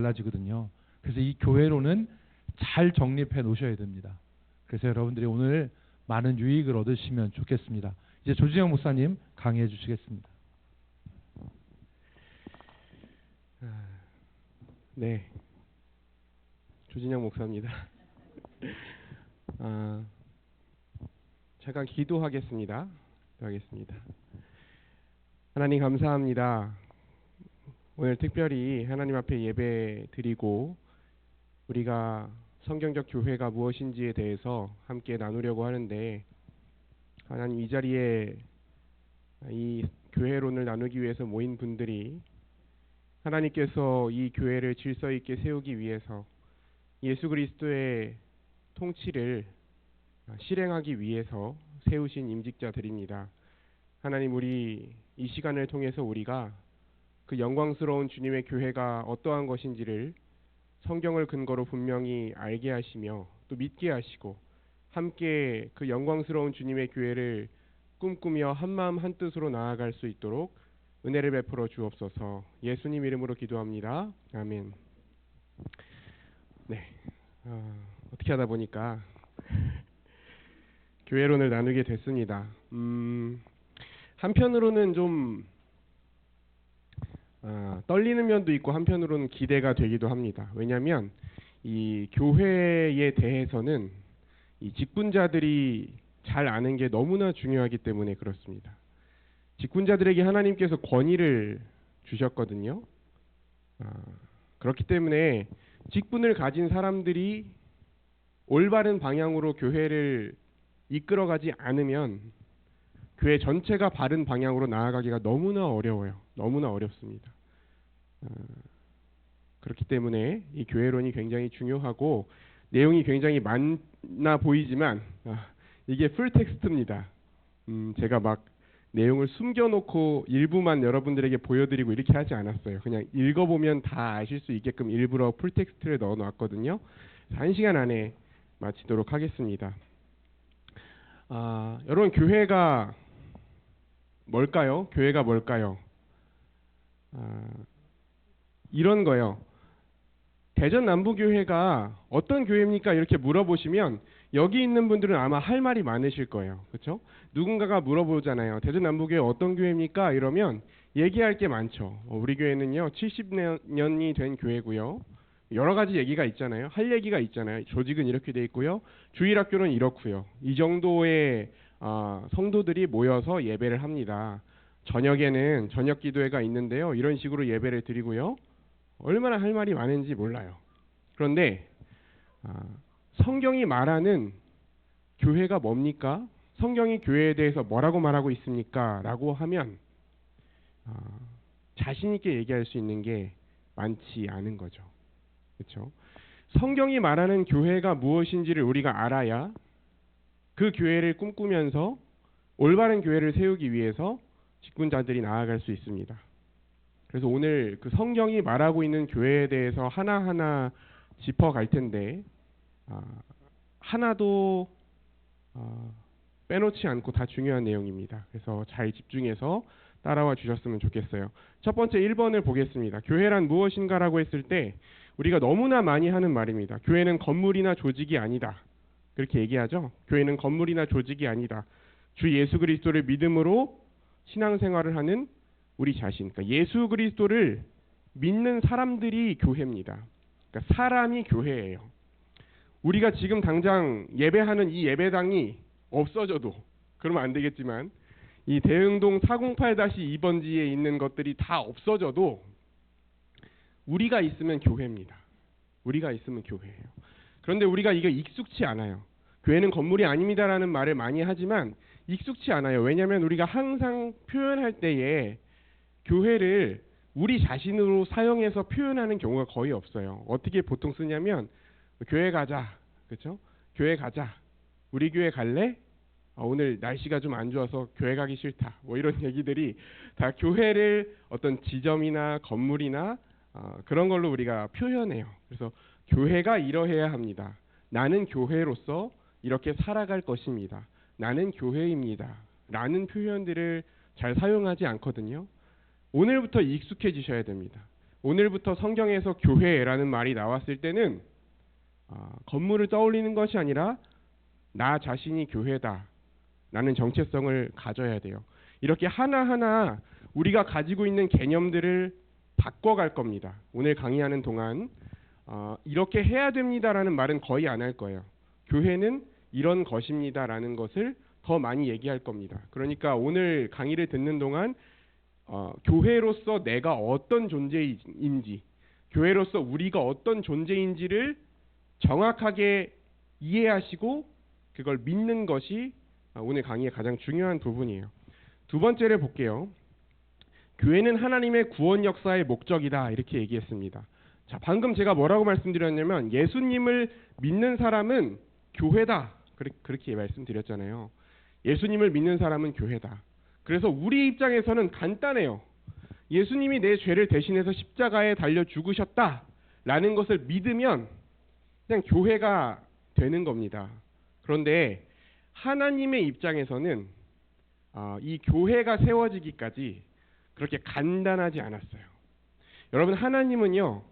달라지거든요. 그래서 이 교회로는 잘 정립해 놓으셔야 됩니다. 그래서 여러분들이 오늘 많은 유익을 얻으시면 좋겠습니다. 이제 조진영 목사님 강의해 주시겠습니다. 네, 조진영 목사입니다. 잠깐 기도하겠습니다. 하나님 감사합니다. 오늘 특별히 하나님 앞에 예배 드리고 우리가 성경적 교회가 무엇인지에 대해서 함께 나누려고 하는데, 하나님 이 자리에 이 교회론을 나누기 위해서 모인 분들이 하나님께서 이 교회를 질서 있게 세우기 위해서 예수 그리스도의 통치를 실행하기 위해서 세우신 임직자들입니다. 하나님, 우리 이 시간을 통해서 우리가 그 영광스러운 주님의 교회가 어떠한 것인지를 성경을 근거로 분명히 알게 하시며 또 믿게 하시고 함께 그 영광스러운 주님의 교회를 꿈꾸며 한마음 한뜻으로 나아갈 수 있도록 은혜를 베풀어 주옵소서. 예수님 이름으로 기도합니다. 아멘. 네, 어떻게 하다 보니까 교회론을 나누게 됐습니다. 한편으로는 좀 떨리는 면도 있고 한편으로는 기대가 되기도 합니다. 왜냐하면 이 교회에 대해서는 이 직분자들이 잘 아는 게 너무나 중요하기 때문에 그렇습니다. 직분자들에게 하나님께서 권위를 주셨거든요. 그렇기 때문에 직분을 가진 사람들이 올바른 방향으로 교회를 이끌어가지 않으면 교회 전체가 바른 방향으로 나아가기가 너무나 어려워요. 너무나 어렵습니다. 그렇기 때문에 이 교회론이 굉장히 중요하고 내용이 굉장히 많아 보이지만 이게 풀텍스트입니다. 제가 막 내용을 숨겨놓고 일부만 여러분들에게 보여드리고 이렇게 하지 않았어요. 그냥 읽어보면 다 아실 수 있게끔 일부러 풀텍스트를 넣어놨거든요. 1시간 안에 마치도록 하겠습니다. 여러분, 교회가 뭘까요? 교회가 뭘까요? 이런 거요. 대전 남부교회가 어떤 교회입니까? 이렇게 물어보시면 여기 있는 분들은 아마 할 말이 많으실 거예요. 그렇죠? 누군가가 물어보잖아요. 대전 남부교회 어떤 교회입니까? 이러면 얘기할 게 많죠. 우리 교회는요 70년이 된 교회고요. 여러 가지 얘기가 있잖아요. 할 얘기가 있잖아요. 조직은 이렇게 돼 있고요. 주일학교는 이렇고요. 이 정도의 성도들이 모여서 예배를 합니다. 저녁에는 저녁 기도회가 있는데요. 이런 식으로 예배를 드리고요. 얼마나 할 말이 많은지 몰라요. 그런데 성경이 말하는 교회가 뭡니까? 성경이 교회에 대해서 뭐라고 말하고 있습니까? 라고 하면 자신 있게 얘기할 수 있는 게 많지 않은 거죠. 그렇죠? 성경이 말하는 교회가 무엇인지를 우리가 알아야 그 교회를 꿈꾸면서 올바른 교회를 세우기 위해서 직분자들이 나아갈 수 있습니다. 그래서 오늘 그 성경이 말하고 있는 교회에 대해서 하나하나 짚어갈 텐데 하나도 빼놓지 않고 다 중요한 내용입니다. 그래서 잘 집중해서 따라와 주셨으면 좋겠어요. 첫 번째 1번을 보겠습니다. 교회란 무엇인가라고 했을 때 우리가 너무나 많이 하는 말입니다. 교회는 건물이나 조직이 아니다. 그렇게 얘기하죠. 교회는 건물이나 조직이 아니다. 주 예수 그리스도를 믿음으로 신앙생활을 하는 우리 자신, 그러니까 예수 그리스도를 믿는 사람들이 교회입니다. 그러니까 사람이 교회예요. 우리가 지금 당장 예배하는 이 예배당이 없어져도 그러면 안 되겠지만 이 대흥동 408-2번지에 있는 것들이 다 없어져도 우리가 있으면 교회입니다. 우리가 있으면 교회예요. 그런데 우리가 이게 익숙치 않아요. 교회는 건물이 아닙니다라는 말을 많이 하지만 익숙치 않아요. 왜냐하면 우리가 항상 표현할 때에 교회를 우리 자신으로 사용해서 표현하는 경우가 거의 없어요. 어떻게 보통 쓰냐면 교회 가자, 그렇죠? 교회 가자. 우리 교회 갈래? 오늘 날씨가 좀 안 좋아서 교회 가기 싫다. 뭐 이런 얘기들이 다 교회를 어떤 지점이나 건물이나 그런 걸로 우리가 표현해요. 그래서 교회가 이러해야 합니다. 나는 교회로서 이렇게 살아갈 것입니다. 나는 교회입니다. 라는 표현들을 잘 사용하지 않거든요. 오늘부터 익숙해지셔야 됩니다. 오늘부터 성경에서 교회라는 말이 나왔을 때는 건물을 떠올리는 것이 아니라 나 자신이 교회다 라는 정체성을 가져야 돼요. 이렇게 하나하나 우리가 가지고 있는 개념들을 바꿔갈 겁니다. 오늘 강의하는 동안 이렇게 해야 됩니다라는 말은 거의 안 할 거예요. 교회는 이런 것입니다라는 것을 더 많이 얘기할 겁니다. 그러니까 오늘 강의를 듣는 동안 교회로서 내가 어떤 존재인지, 교회로서 우리가 어떤 존재인지를 정확하게 이해하시고 그걸 믿는 것이 오늘 강의의 가장 중요한 부분이에요. 두 번째를 볼게요. 교회는 하나님의 구원 역사의 목적이다 이렇게 얘기했습니다. 자, 방금 제가 뭐라고 말씀드렸냐면 예수님을 믿는 사람은 교회다 그렇게 말씀드렸잖아요. 예수님을 믿는 사람은 교회다. 그래서 우리 입장에서는 간단해요. 예수님이 내 죄를 대신해서 십자가에 달려 죽으셨다라는 것을 믿으면 그냥 교회가 되는 겁니다. 그런데 하나님의 입장에서는 이 교회가 세워지기까지 그렇게 간단하지 않았어요. 여러분, 하나님은요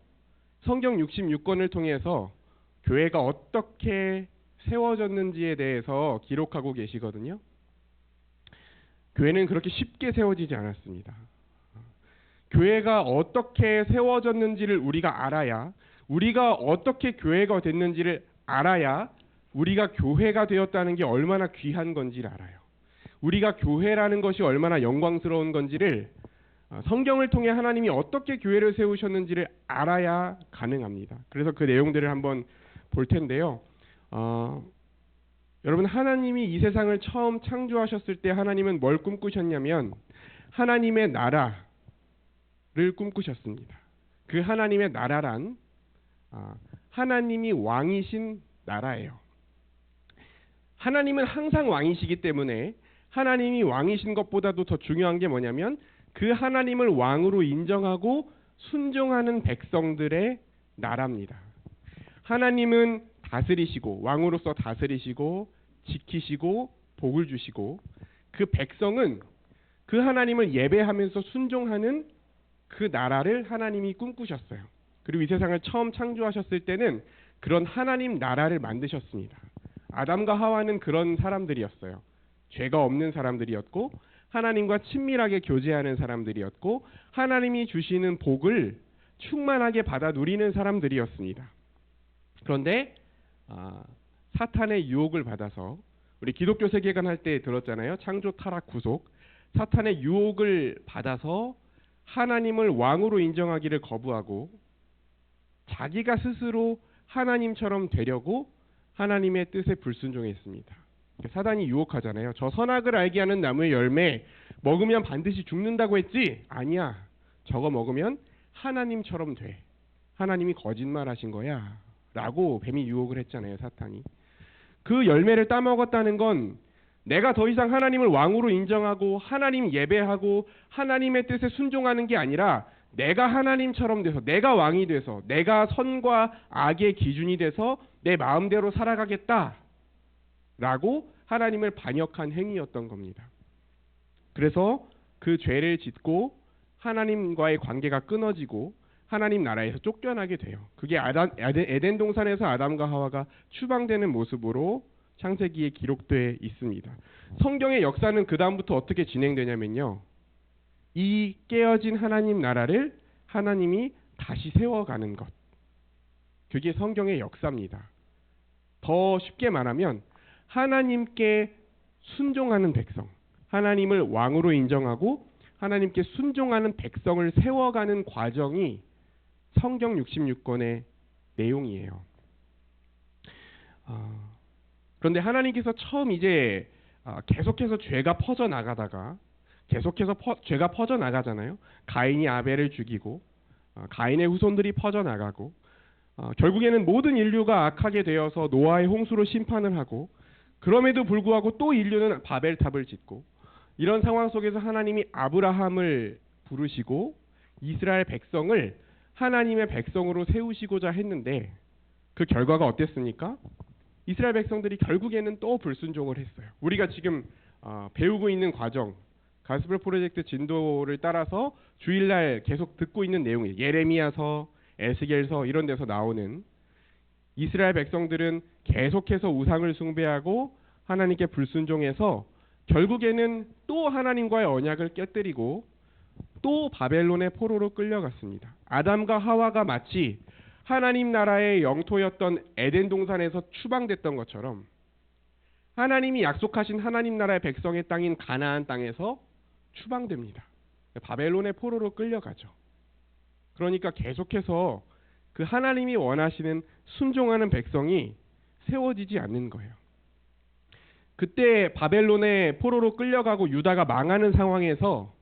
성경 66권을 통해서 교회가 어떻게 세워졌는지에 대해서 기록하고 계시거든요. 교회는 그렇게 쉽게 세워지지 않았습니다. 교회가 어떻게 세워졌는지를 우리가 알아야, 우리가 어떻게 교회가 됐는지를 알아야 우리가 교회가 되었다는 게 얼마나 귀한 건지를 알아요. 우리가 교회라는 것이 얼마나 영광스러운 건지를 성경을 통해 하나님이 어떻게 교회를 세우셨는지를 알아야 가능합니다. 그래서 그 내용들을 한번 볼 텐데요. 여러분, 하나님이 이 세상을 처음 창조하셨을 때 하나님은 뭘 꿈꾸셨냐면 하나님의 나라를 꿈꾸셨습니다. 그 하나님의 나라란 하나님이 왕이신 나라예요. 하나님은 항상 왕이시기 때문에 하나님이 왕이신 것보다도 더 중요한 게 뭐냐면 그 하나님을 왕으로 인정하고 순종하는 백성들의 나라입니다. 하나님은 다스리시고 왕으로서 다스리시고 지키시고 복을 주시고 그 백성은 그 하나님을 예배하면서 순종하는 그 나라를 하나님이 꿈꾸셨어요. 그리고 이 세상을 처음 창조하셨을 때는 그런 하나님 나라를 만드셨습니다. 아담과 하와는 그런 사람들이었어요. 죄가 없는 사람들이었고 하나님과 친밀하게 교제하는 사람들이었고 하나님이 주시는 복을 충만하게 받아 누리는 사람들이었습니다. 그런데 사탄의 유혹을 받아서, 우리 기독교 세계관 할 때 들었잖아요. 창조, 타락, 구속. 사탄의 유혹을 받아서 하나님을 왕으로 인정하기를 거부하고 자기가 스스로 하나님처럼 되려고 하나님의 뜻에 불순종했습니다. 사단이 유혹하잖아요. 저 선악을 알게 하는 나무의 열매 먹으면 반드시 죽는다고 했지? 아니야. 저거 먹으면 하나님처럼 돼. 하나님이 거짓말하신 거야. 라고 뱀이 유혹을 했잖아요. 사탄이. 그 열매를 따먹었다는 건 내가 더 이상 하나님을 왕으로 인정하고 하나님 예배하고 하나님의 뜻에 순종하는 게 아니라 내가 하나님처럼 돼서, 내가 왕이 돼서, 내가 선과 악의 기준이 돼서 내 마음대로 살아가겠다 라고 하나님을 반역한 행위였던 겁니다. 그래서 그 죄를 짓고 하나님과의 관계가 끊어지고 하나님 나라에서 쫓겨나게 돼요. 그게 에덴 동산에서 아담과 하와가 추방되는 모습으로 창세기에 기록되어 있습니다. 성경의 역사는 그 다음부터 어떻게 진행되냐면요. 이 깨어진 하나님 나라를 하나님이 다시 세워가는 것. 그게 성경의 역사입니다. 더 쉽게 말하면 하나님께 순종하는 백성, 하나님을 왕으로 인정하고 하나님께 순종하는 백성을 세워가는 과정이 성경 66권의 내용이에요. 그런데 하나님께서 처음 이제 계속해서 죄가 퍼져나가다가 계속해서 죄가 퍼져나가잖아요. 가인이 아벨을 죽이고 가인의 후손들이 퍼져나가고 결국에는 모든 인류가 악하게 되어서 노아의 홍수로 심판을 하고, 그럼에도 불구하고 또 인류는 바벨탑을 짓고, 이런 상황 속에서 하나님이 아브라함을 부르시고 이스라엘 백성을 하나님의 백성으로 세우시고자 했는데 그 결과가 어땠습니까? 이스라엘 백성들이 결국에는 또 불순종을 했어요. 우리가 지금 배우고 있는 과정, 가스펠 프로젝트 진도를 따라서 주일날 계속 듣고 있는 내용이에요. 예레미야서, 에스겔서 이런 데서 나오는 이스라엘 백성들은 계속해서 우상을 숭배하고 하나님께 불순종해서 결국에는 또 하나님과의 언약을 깨뜨리고 또 바벨론의 포로로 끌려갔습니다. 아담과 하와가 마치 하나님 나라의 영토였던 에덴 동산에서 추방됐던 것처럼 하나님이 약속하신 하나님 나라의 백성의 땅인 가나안 땅에서 추방됩니다. 바벨론의 포로로 끌려가죠. 그러니까 계속해서 그 하나님이 원하시는 순종하는 백성이 세워지지 않는 거예요. 그때 바벨론의 포로로 끌려가고 유다가 망하는 상황에서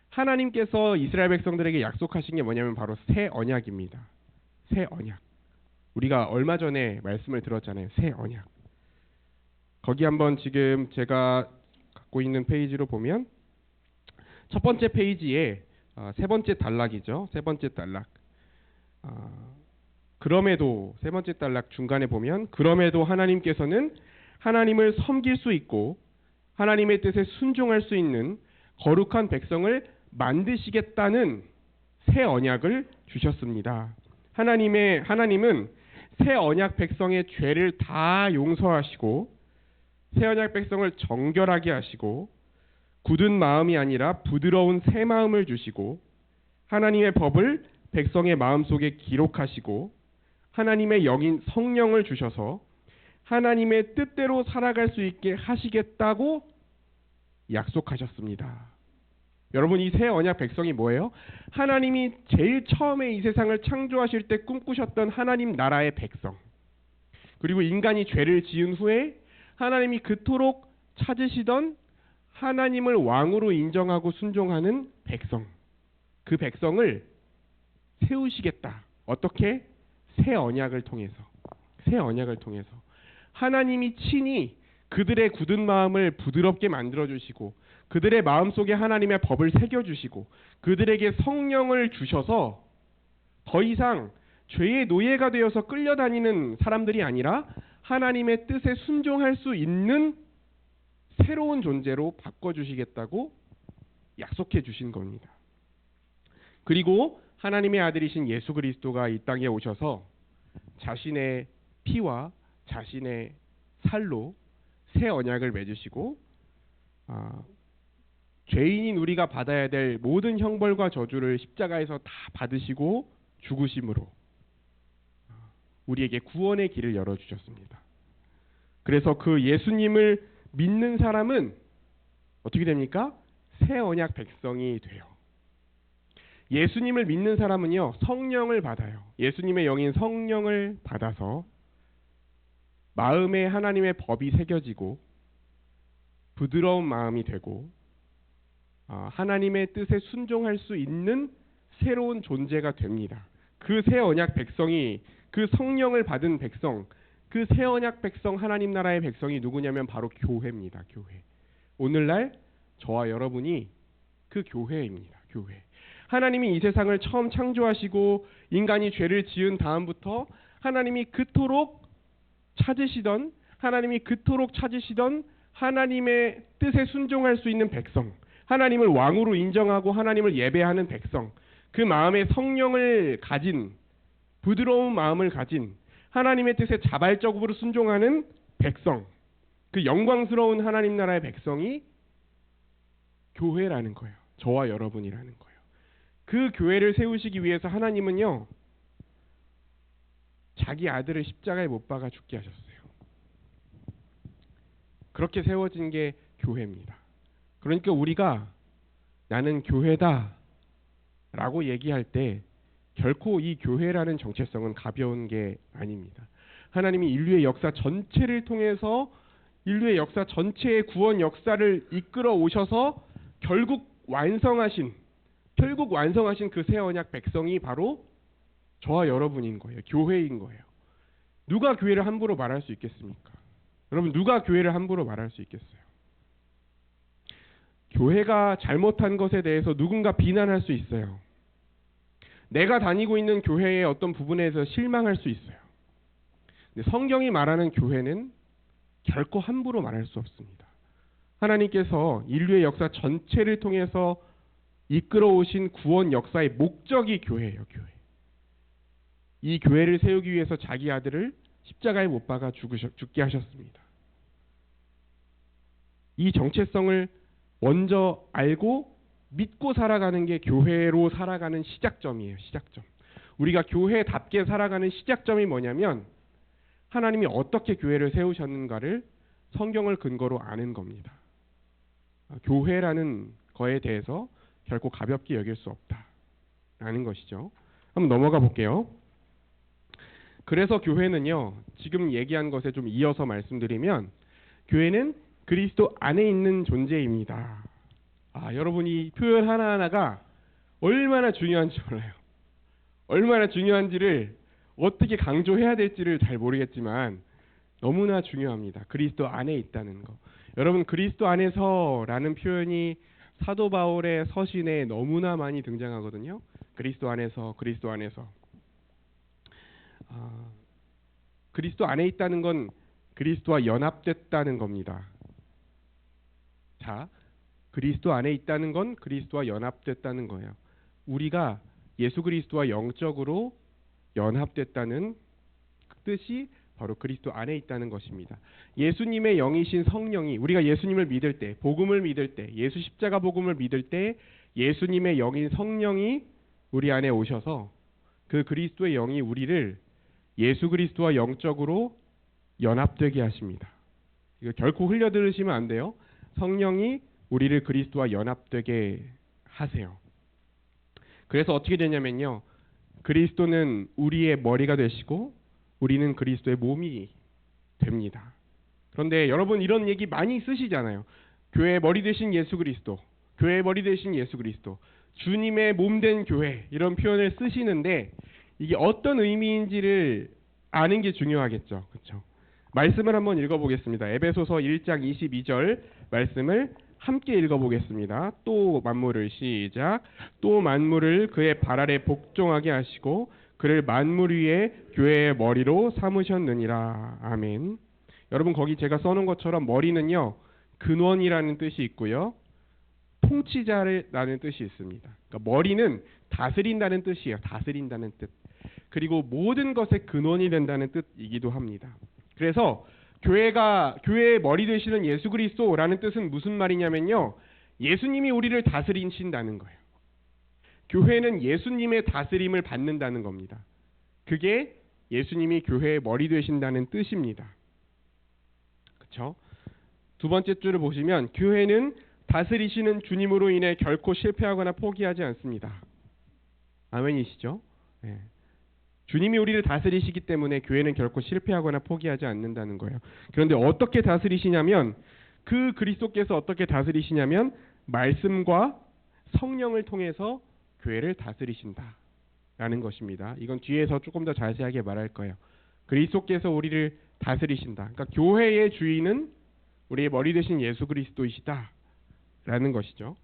하나님께서 이스라엘 백성들에게 약속하신 게 뭐냐면 바로 새 언약입니다. 새 언약. 우리가 얼마 전에 말씀을 들었잖아요. 새 언약. 거기 한번 지금 제가 갖고 있는 페이지로 보면 첫 번째 페이지에 세 번째 단락이죠. 세 번째 단락. 그럼에도 세 번째 단락 중간에 보면 그럼에도 하나님께서는 하나님을 섬길 수 있고 하나님의 뜻에 순종할 수 있는 거룩한 백성을 만드시겠다는 새 언약을 주셨습니다. 하나님은 새 언약 백성의 죄를 다 용서하시고 새 언약 백성을 정결하게 하시고 굳은 마음이 아니라 부드러운 새 마음을 주시고 하나님의 법을 백성의 마음속에 기록하시고 하나님의 영인 성령을 주셔서 하나님의 뜻대로 살아갈 수 있게 하시겠다고 약속하셨습니다. 여러분, 이 새 언약 백성이 뭐예요? 하나님이 제일 처음에 이 세상을 창조하실 때 꿈꾸셨던 하나님 나라의 백성. 그리고 인간이 죄를 지은 후에 하나님이 그토록 찾으시던 하나님을 왕으로 인정하고 순종하는 백성. 그 백성을 세우시겠다. 어떻게? 새 언약을 통해서. 새 언약을 통해서. 하나님이 친히 그들의 굳은 마음을 부드럽게 만들어주시고 그들의 마음속에 하나님의 법을 새겨주시고 그들에게 성령을 주셔서 더 이상 죄의 노예가 되어서 끌려다니는 사람들이 아니라 하나님의 뜻에 순종할 수 있는 새로운 존재로 바꿔주시겠다고 약속해 주신 겁니다. 그리고 하나님의 아들이신 예수 그리스도가 이 땅에 오셔서 자신의 피와 자신의 살로 새 언약을 맺으시고 죄인인 우리가 받아야 될 모든 형벌과 저주를 십자가에서 다 받으시고 죽으심으로 우리에게 구원의 길을 열어주셨습니다. 그래서 그 예수님을 믿는 사람은 어떻게 됩니까? 새 언약 백성이 돼요. 예수님을 믿는 사람은요, 성령을 받아요. 예수님의 영인 성령을 받아서 마음에 하나님의 법이 새겨지고 부드러운 마음이 되고 하나님의 뜻에 순종할 수 있는 새로운 존재가 됩니다. 그 새 언약 백성이, 그 성령을 받은 백성, 그 새 언약 백성, 하나님 나라의 백성이 누구냐면 바로 교회입니다. 교회. 오늘날 저와 여러분이 그 교회입니다. 교회. 하나님이 이 세상을 처음 창조하시고 인간이 죄를 지은 다음부터 하나님이 그토록 찾으시던 하나님의 뜻에 순종할 수 있는 백성, 하나님을 왕으로 인정하고 하나님을 예배하는 백성, 그 마음에 성령을 가진, 부드러운 마음을 가진 하나님의 뜻에 자발적으로 순종하는 백성, 그 영광스러운 하나님 나라의 백성이 교회라는 거예요. 저와 여러분이라는 거예요. 그 교회를 세우시기 위해서 하나님은요, 자기 아들을 십자가에 못 박아 죽게 하셨어요. 그렇게 세워진 게 교회입니다. 그러니까 우리가 나는 교회다 라고 얘기할 때 결코 이 교회라는 정체성은 가벼운 게 아닙니다. 하나님이 인류의 역사 전체를 통해서 인류의 역사 전체의 구원 역사를 이끌어 오셔서 결국 완성하신 그 새 언약 백성이 바로 저와 여러분인 거예요. 교회인 거예요. 누가 교회를 함부로 말할 수 있겠습니까? 여러분, 누가 교회를 함부로 말할 수 있겠어요? 교회가 잘못한 것에 대해서 누군가 비난할 수 있어요. 내가 다니고 있는 교회의 어떤 부분에서 실망할 수 있어요. 근데 성경이 말하는 교회는 결코 함부로 말할 수 없습니다. 하나님께서 인류의 역사 전체를 통해서 이끌어 오신 구원 역사의 목적이 교회예요. 교회. 이 교회를 세우기 위해서 자기 아들을 십자가에 못 박아 죽게 하셨습니다. 이 정체성을 먼저 알고 믿고 살아가는 게 교회로 살아가는 시작점이에요. 시작점. 우리가 교회답게 살아가는 시작점이 뭐냐면 하나님이 어떻게 교회를 세우셨는가를 성경을 근거로 아는 겁니다. 교회라는 거에 대해서 결코 가볍게 여길 수 없다라는 것이죠. 한번 넘어가 볼게요. 그래서 교회는요, 지금 얘기한 것에 좀 이어서 말씀드리면 교회는 그리스도 안에 있는 존재입니다. 여러분 이 표현 하나하나가 얼마나 중요한지 몰라요. 얼마나 중요한지를 어떻게 강조해야 될지를 잘 모르겠지만 너무나 중요합니다. 그리스도 안에 있다는 거. 여러분 그리스도 안에서라는 표현이 사도 바울의 서신에 너무나 많이 등장하거든요. 그리스도 안에서, 그리스도 안에서. 그리스도 안에 있다는 건 그리스도와 연합됐다는 겁니다. 자, 그리스도 안에 있다는 건 그리스도와 연합됐다는 거예요. 우리가 예수 그리스도와 영적으로 연합됐다는 뜻이 바로 그리스도 안에 있다는 것입니다. 예수님의 영이신 성령이 우리가 예수님을 믿을 때, 복음을 믿을 때, 예수 십자가 복음을 믿을 때 예수님의 영인 성령이 우리 안에 오셔서 그 그리스도의 영이 우리를 예수 그리스도와 영적으로 연합되게 하십니다. 이거 결코 흘려들으시면 안 돼요. 성령이 우리를 그리스도와 연합되게 하세요. 그래서 어떻게 되냐면요. 그리스도는 우리의 머리가 되시고 우리는 그리스도의 몸이 됩니다. 그런데 여러분 이런 얘기 많이 쓰시잖아요. 교회의 머리 되신 예수 그리스도, 교회의 머리 되신 예수 그리스도, 주님의 몸된 교회 이런 표현을 쓰시는데 이게 어떤 의미인지를 아는 게 중요하겠죠. 그렇죠? 말씀을 한번 읽어보겠습니다. 에베소서 1장 22절 말씀을 함께 읽어보겠습니다. 또 만물을 시작. 또 만물을 그의 발 아래 복종하게 하시고 그를 만물 위에 교회의 머리로 삼으셨느니라. 아멘. 여러분 거기 제가 써놓은 것처럼 머리는요. 근원이라는 뜻이 있고요. 통치자라는 뜻이 있습니다. 그러니까 머리는 다스린다는 뜻이에요. 다스린다는 뜻. 그리고 모든 것의 근원이 된다는 뜻이기도 합니다. 그래서 교회의 머리 되시는 예수 그리스도라는 뜻은 무슨 말이냐면요. 예수님이 우리를 다스리신다는 거예요. 교회는 예수님의 다스림을 받는다는 겁니다. 그게 예수님이 교회의 머리 되신다는 뜻입니다. 그렇죠? 두 번째 줄을 보시면 교회는 다스리시는 주님으로 인해 결코 실패하거나 포기하지 않습니다. 아멘이시죠? 네. 주님이 우리를 다스리시기 때문에 교회는 결코 실패하거나 포기하지 않는다는 거예요. 그런데 어떻게 다스리시냐면 그 그리스도께서 어떻게 다스리시냐면 말씀과 성령을 통해서 교회를 다스리신다라는 것입니다. 이건 뒤에서 조금 더 자세하게 말할 거예요. 그리스도께서 우리를 다스리신다. 그러니까 교회의 주인은 우리의 머리 되신 예수 그리스도이시다라는 것이죠.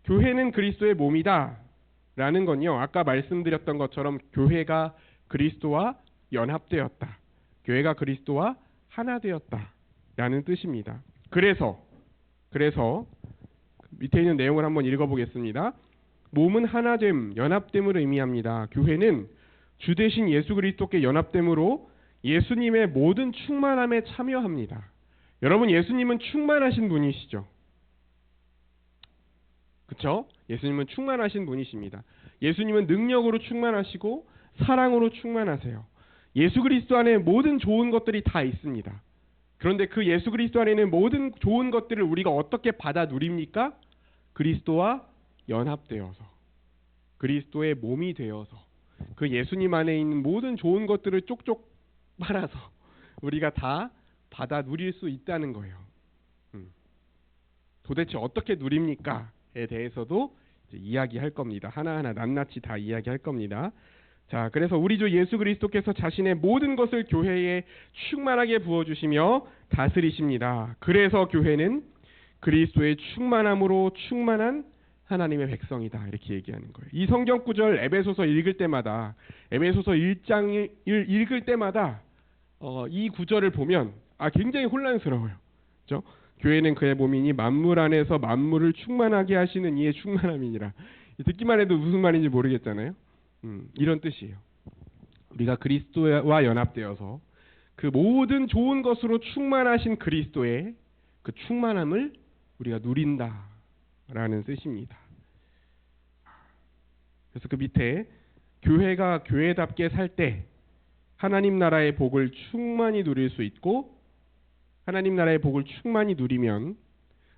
교회는 그리스도의 몸이다라는 건요. 아까 말씀드렸던 것처럼 교회가 그리스도와 연합되었다. 교회가 그리스도와 하나 되었다라는 뜻입니다. 그래서 밑에 있는 내용을 한번 읽어보겠습니다. 몸은 하나됨, 연합됨을 의미합니다. 교회는 주 되신 예수 그리스도께 연합됨으로 예수님의 모든 충만함에 참여합니다. 여러분 예수님은 충만하신 분이시죠. 그렇죠? 예수님은 충만하신 분이십니다. 예수님은 능력으로 충만하시고 사랑으로 충만하세요. 예수 그리스도 안에 모든 좋은 것들이 다 있습니다. 그런데 그 예수 그리스도 안에 있는 모든 좋은 것들을 우리가 어떻게 받아 누립니까? 그리스도와 연합되어서, 그리스도의 몸이 되어서, 그 예수님 안에 있는 모든 좋은 것들을 쪽쪽 빨아서 우리가 다 받아 누릴 수 있다는 거예요. 도대체 어떻게 누립니까?에 대해서도 이제 이야기할 겁니다. 하나하나 낱낱이 다 이야기할 겁니다. 자, 그래서 우리 주 예수 그리스도께서 자신의 모든 것을 교회에 충만하게 부어주시며 다스리십니다. 그래서 교회는 그리스도의 충만함으로 충만한 하나님의 백성이다. 이렇게 얘기하는 거예요. 이 성경 구절 에베소서 읽을 때마다, 에베소서 1장을 읽을 때마다 이 구절을 보면 굉장히 혼란스러워요. 그렇죠? 교회는 그의 몸이니 만물 안에서 만물을 충만하게 하시는 이의 충만함이니라. 듣기만 해도 무슨 말인지 모르겠잖아요. 이런 뜻이에요. 우리가 그리스도와 연합되어서 그 모든 좋은 것으로 충만하신 그리스도의 그 충만함을 우리가 누린다라는 뜻입니다. 그래서 그 밑에 교회가 교회답게 살 때 하나님 나라의 복을 충만히 누릴 수 있고, 하나님 나라의 복을 충만히 누리면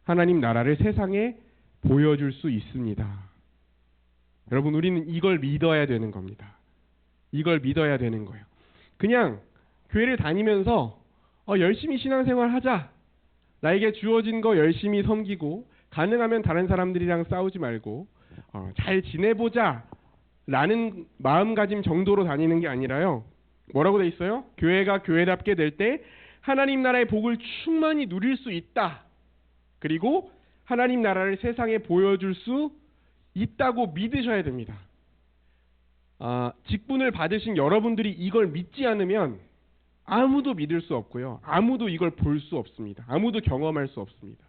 하나님 나라를 세상에 보여줄 수 있습니다. 여러분, 우리는 이걸 믿어야 되는 겁니다. 이걸 믿어야 되는 거예요. 그냥 교회를 다니면서 열심히 신앙생활 하자, 나에게 주어진 거 열심히 섬기고 가능하면 다른 사람들이랑 싸우지 말고 잘 지내보자 라는 마음가짐 정도로 다니는 게 아니라요, 뭐라고 돼 있어요? 교회가 교회답게 될 때 하나님 나라의 복을 충만히 누릴 수 있다. 그리고 하나님 나라를 세상에 보여줄 수 있다고 믿으셔야 됩니다. 직분을 받으신 여러분들이 이걸 믿지 않으면 아무도 믿을 수 없고요, 아무도 이걸 볼 수 없습니다. 아무도 경험할 수 없습니다.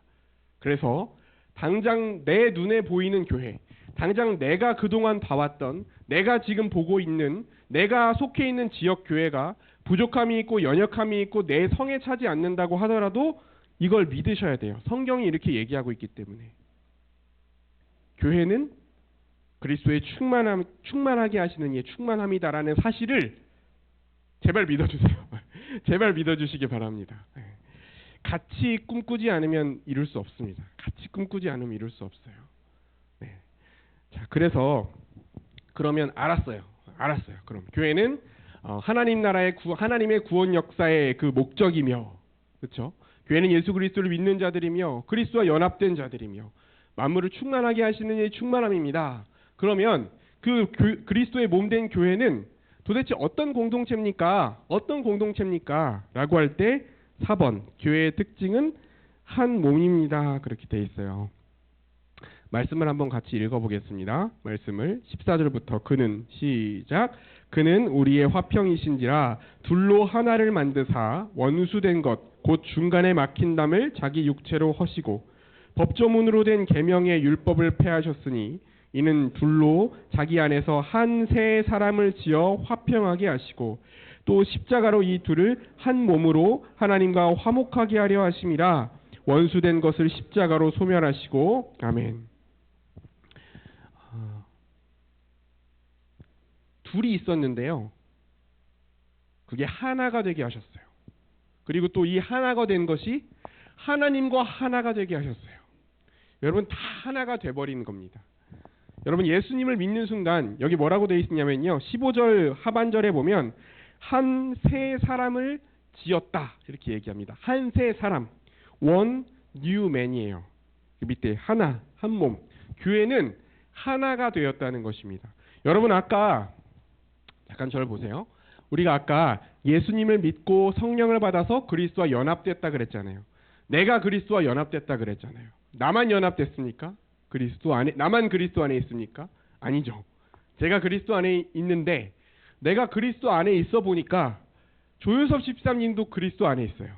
그래서 당장 내 눈에 보이는 교회, 당장 내가 그동안 봐왔던, 내가 지금 보고 있는, 내가 속해 있는 지역 교회가 부족함이 있고 연약함이 있고 내 성에 차지 않는다고 하더라도 이걸 믿으셔야 돼요. 성경이 이렇게 얘기하고 있기 때문에. 교회는 그리스도의 충만하게 하시는 이의 충만함이다라는 사실을 제발 믿어주세요. 제발 믿어주시기 바랍니다. 같이 꿈꾸지 않으면 이룰 수 없습니다. 같이 꿈꾸지 않으면 이룰 수 없어요. 네. 자, 그래서 그러면 알았어요. 그럼 교회는 하나님 나라의 하나님의 구원 역사의 그 목적이며, 그렇죠? 교회는 예수 그리스도를 믿는 자들이며 그리스도와 연합된 자들이며 만물을 충만하게 하시는 이의 충만함입니다. 그러면 그 그리스도의 몸된 교회는 도대체 어떤 공동체입니까? 라고 할 때 4번, 교회의 특징은 한 몸입니다. 그렇게 돼 있어요. 말씀을 한번 같이 읽어보겠습니다. 말씀을 14절부터 그는 시작. 그는 우리의 화평이신지라 둘로 하나를 만드사 원수된 것 곧 중간에 막힌 담을 자기 육체로 허시고 법조문으로 된 계명의 율법을 폐하셨으니 이는 둘로 자기 안에서 한 세 사람을 지어 화평하게 하시고 또 십자가로 이 둘을 한 몸으로 하나님과 화목하게 하려 하심이라. 원수된 것을 십자가로 소멸하시고. 아멘. 둘이 있었는데요, 그게 하나가 되게 하셨어요. 그리고 또 이 하나가 된 것이 하나님과 하나가 되게 하셨어요. 여러분, 다 하나가 돼버리는 겁니다. 여러분, 예수님을 믿는 순간 여기 뭐라고 되어 있냐면요, 15절 하반절에 보면 한 세 사람을 지었다 이렇게 얘기합니다. 한 세 사람, one new man이에요. 밑에 하나, 한 몸. 교회는 하나가 되었다는 것입니다. 여러분, 아까 잠깐 저를 보세요. 우리가 아까 예수님을 믿고 성령을 받아서 그리스도와 연합됐다 그랬잖아요. 내가 그리스도와 연합됐다 그랬잖아요. 나만 연합됐습니까? 나만 그리스도 안에 있습니까? 아니죠. 제가 그리스도 안에 있는데, 내가 그리스도 안에 있어 보니까 조효섭 집사님도 그리스도 안에 있어요.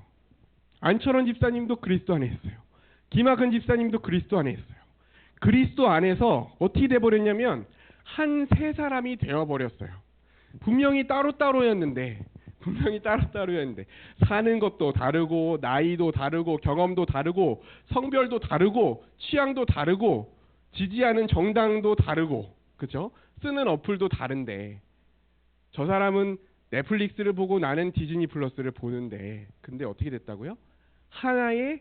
안철원 집사님도 그리스도 안에 있어요. 김학은 집사님도 그리스도 안에 있어요. 그리스도 안에서 어떻게 돼버렸냐면 한 세 사람이 되어버렸어요. 분명히 따로따로였는데 사는 것도 다르고 나이도 다르고 경험도 다르고 성별도 다르고 취향도 다르고 지지하는 정당도 다르고, 그렇죠? 쓰는 어플도 다른데, 저 사람은 넷플릭스를 보고 나는 디즈니 플러스를 보는데, 근데 어떻게 됐다고요? 하나의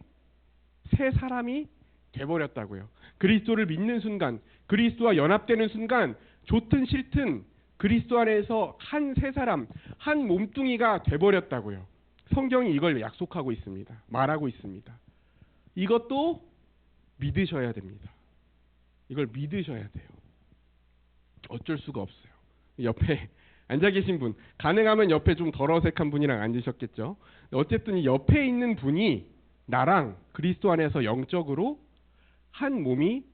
세 사람이 돼버렸다고요. 그리스도를 믿는 순간, 그리스도와 연합되는 순간, 좋든 싫든 그리스도 안에서 한 세 사람, 한 몸뚱이가 돼버렸다고요. 성경이 이걸 약속하고 있습니다. 말하고 있습니다. 이것도 믿으셔야 됩니다. 이걸 믿으셔야 돼요. 어쩔 수가 없어요. 옆에 앉아 계신 분, 가능하면 옆에 좀 덜 어색한 분이랑 앉으셨겠죠. 어쨌든 이 옆에 있는 분이 나랑 그리스도 안에서 영적으로 한 몸이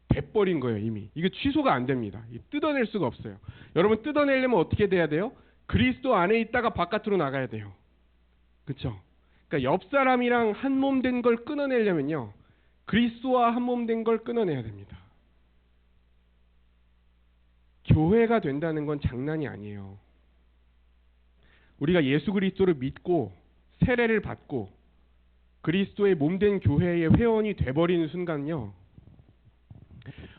돼버린 거예요. 이미. 이거 취소가 안 됩니다. 뜯어낼 수가 없어요. 여러분, 뜯어내려면 어떻게 돼야 돼요? 그리스도 안에 있다가 바깥으로 나가야 돼요. 그렇죠? 그러니까 옆 사람이랑 한 몸 된 걸 끊어내려면요, 그리스도와 한 몸 된 걸 끊어내야 됩니다. 교회가 된다는 건 장난이 아니에요. 우리가 예수 그리스도를 믿고 세례를 받고 그리스도의 몸된 교회의 회원이 돼버리는 순간요,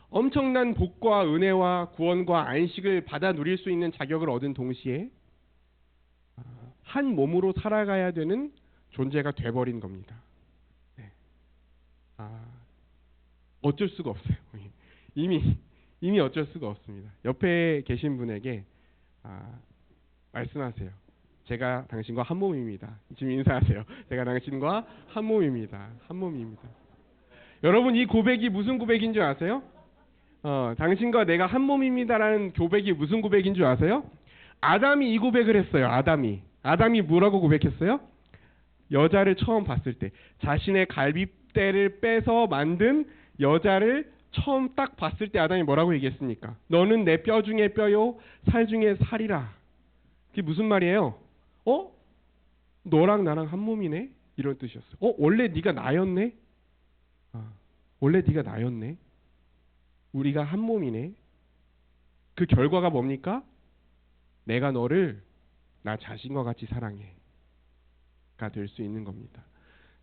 엄청난 복과 은혜와 구원과 안식을 받아 누릴 수 있는 자격을 얻은 동시에 한 몸으로 살아가야 되는 존재가 돼버린 겁니다. 네. 어쩔 수가 없어요. 이미 어쩔 수가 없습니다. 옆에 계신 분에게 말씀하세요. 제가 당신과 한 몸입니다. 지금 인사하세요. 제가 당신과 한 몸입니다. 한 몸입니다. 여러분, 이 고백이 무슨 고백인 줄 아세요? 당신과 내가 한 몸입니다라는 고백이 무슨 고백인 줄 아세요? 아담이 이 고백을 했어요. 아담이 뭐라고 고백했어요? 여자를 처음 봤을 때 자신의 갈빗대를 빼서 만든 여자를 처음 딱 봤을 때 아담이 뭐라고 얘기했습니까? 너는 내 뼈 중에 뼈요 살 중에 살이라. 그게 무슨 말이에요? 너랑 나랑 한 몸이네? 이런 뜻이었어요. 원래 네가 나였네? 원래 네가 나였네? 우리가 한 몸이네? 그 결과가 뭡니까? 내가 너를 나 자신과 같이 사랑해 가 될 수 있는 겁니다.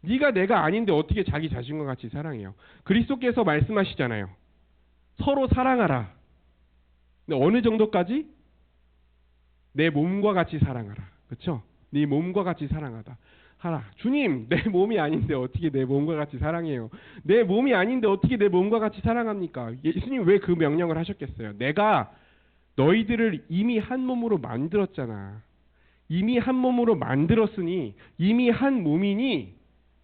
네가 내가 아닌데 어떻게 자기 자신과 같이 사랑해요? 그리스도께서 말씀하시잖아요. 서로 사랑하라. 근데 어느 정도까지? 내 몸과 같이 사랑하라. 그렇죠? 네 몸과 같이 사랑하다. 하라. 주님, 내 몸이 아닌데 어떻게 내 몸과 같이 사랑해요? 내 몸이 아닌데 어떻게 내 몸과 같이 사랑합니까? 예수님 왜 그 명령을 하셨겠어요? 내가 너희들을 이미 한 몸으로 만들었잖아. 이미 한 몸으로 만들었으니 이미 한 몸이니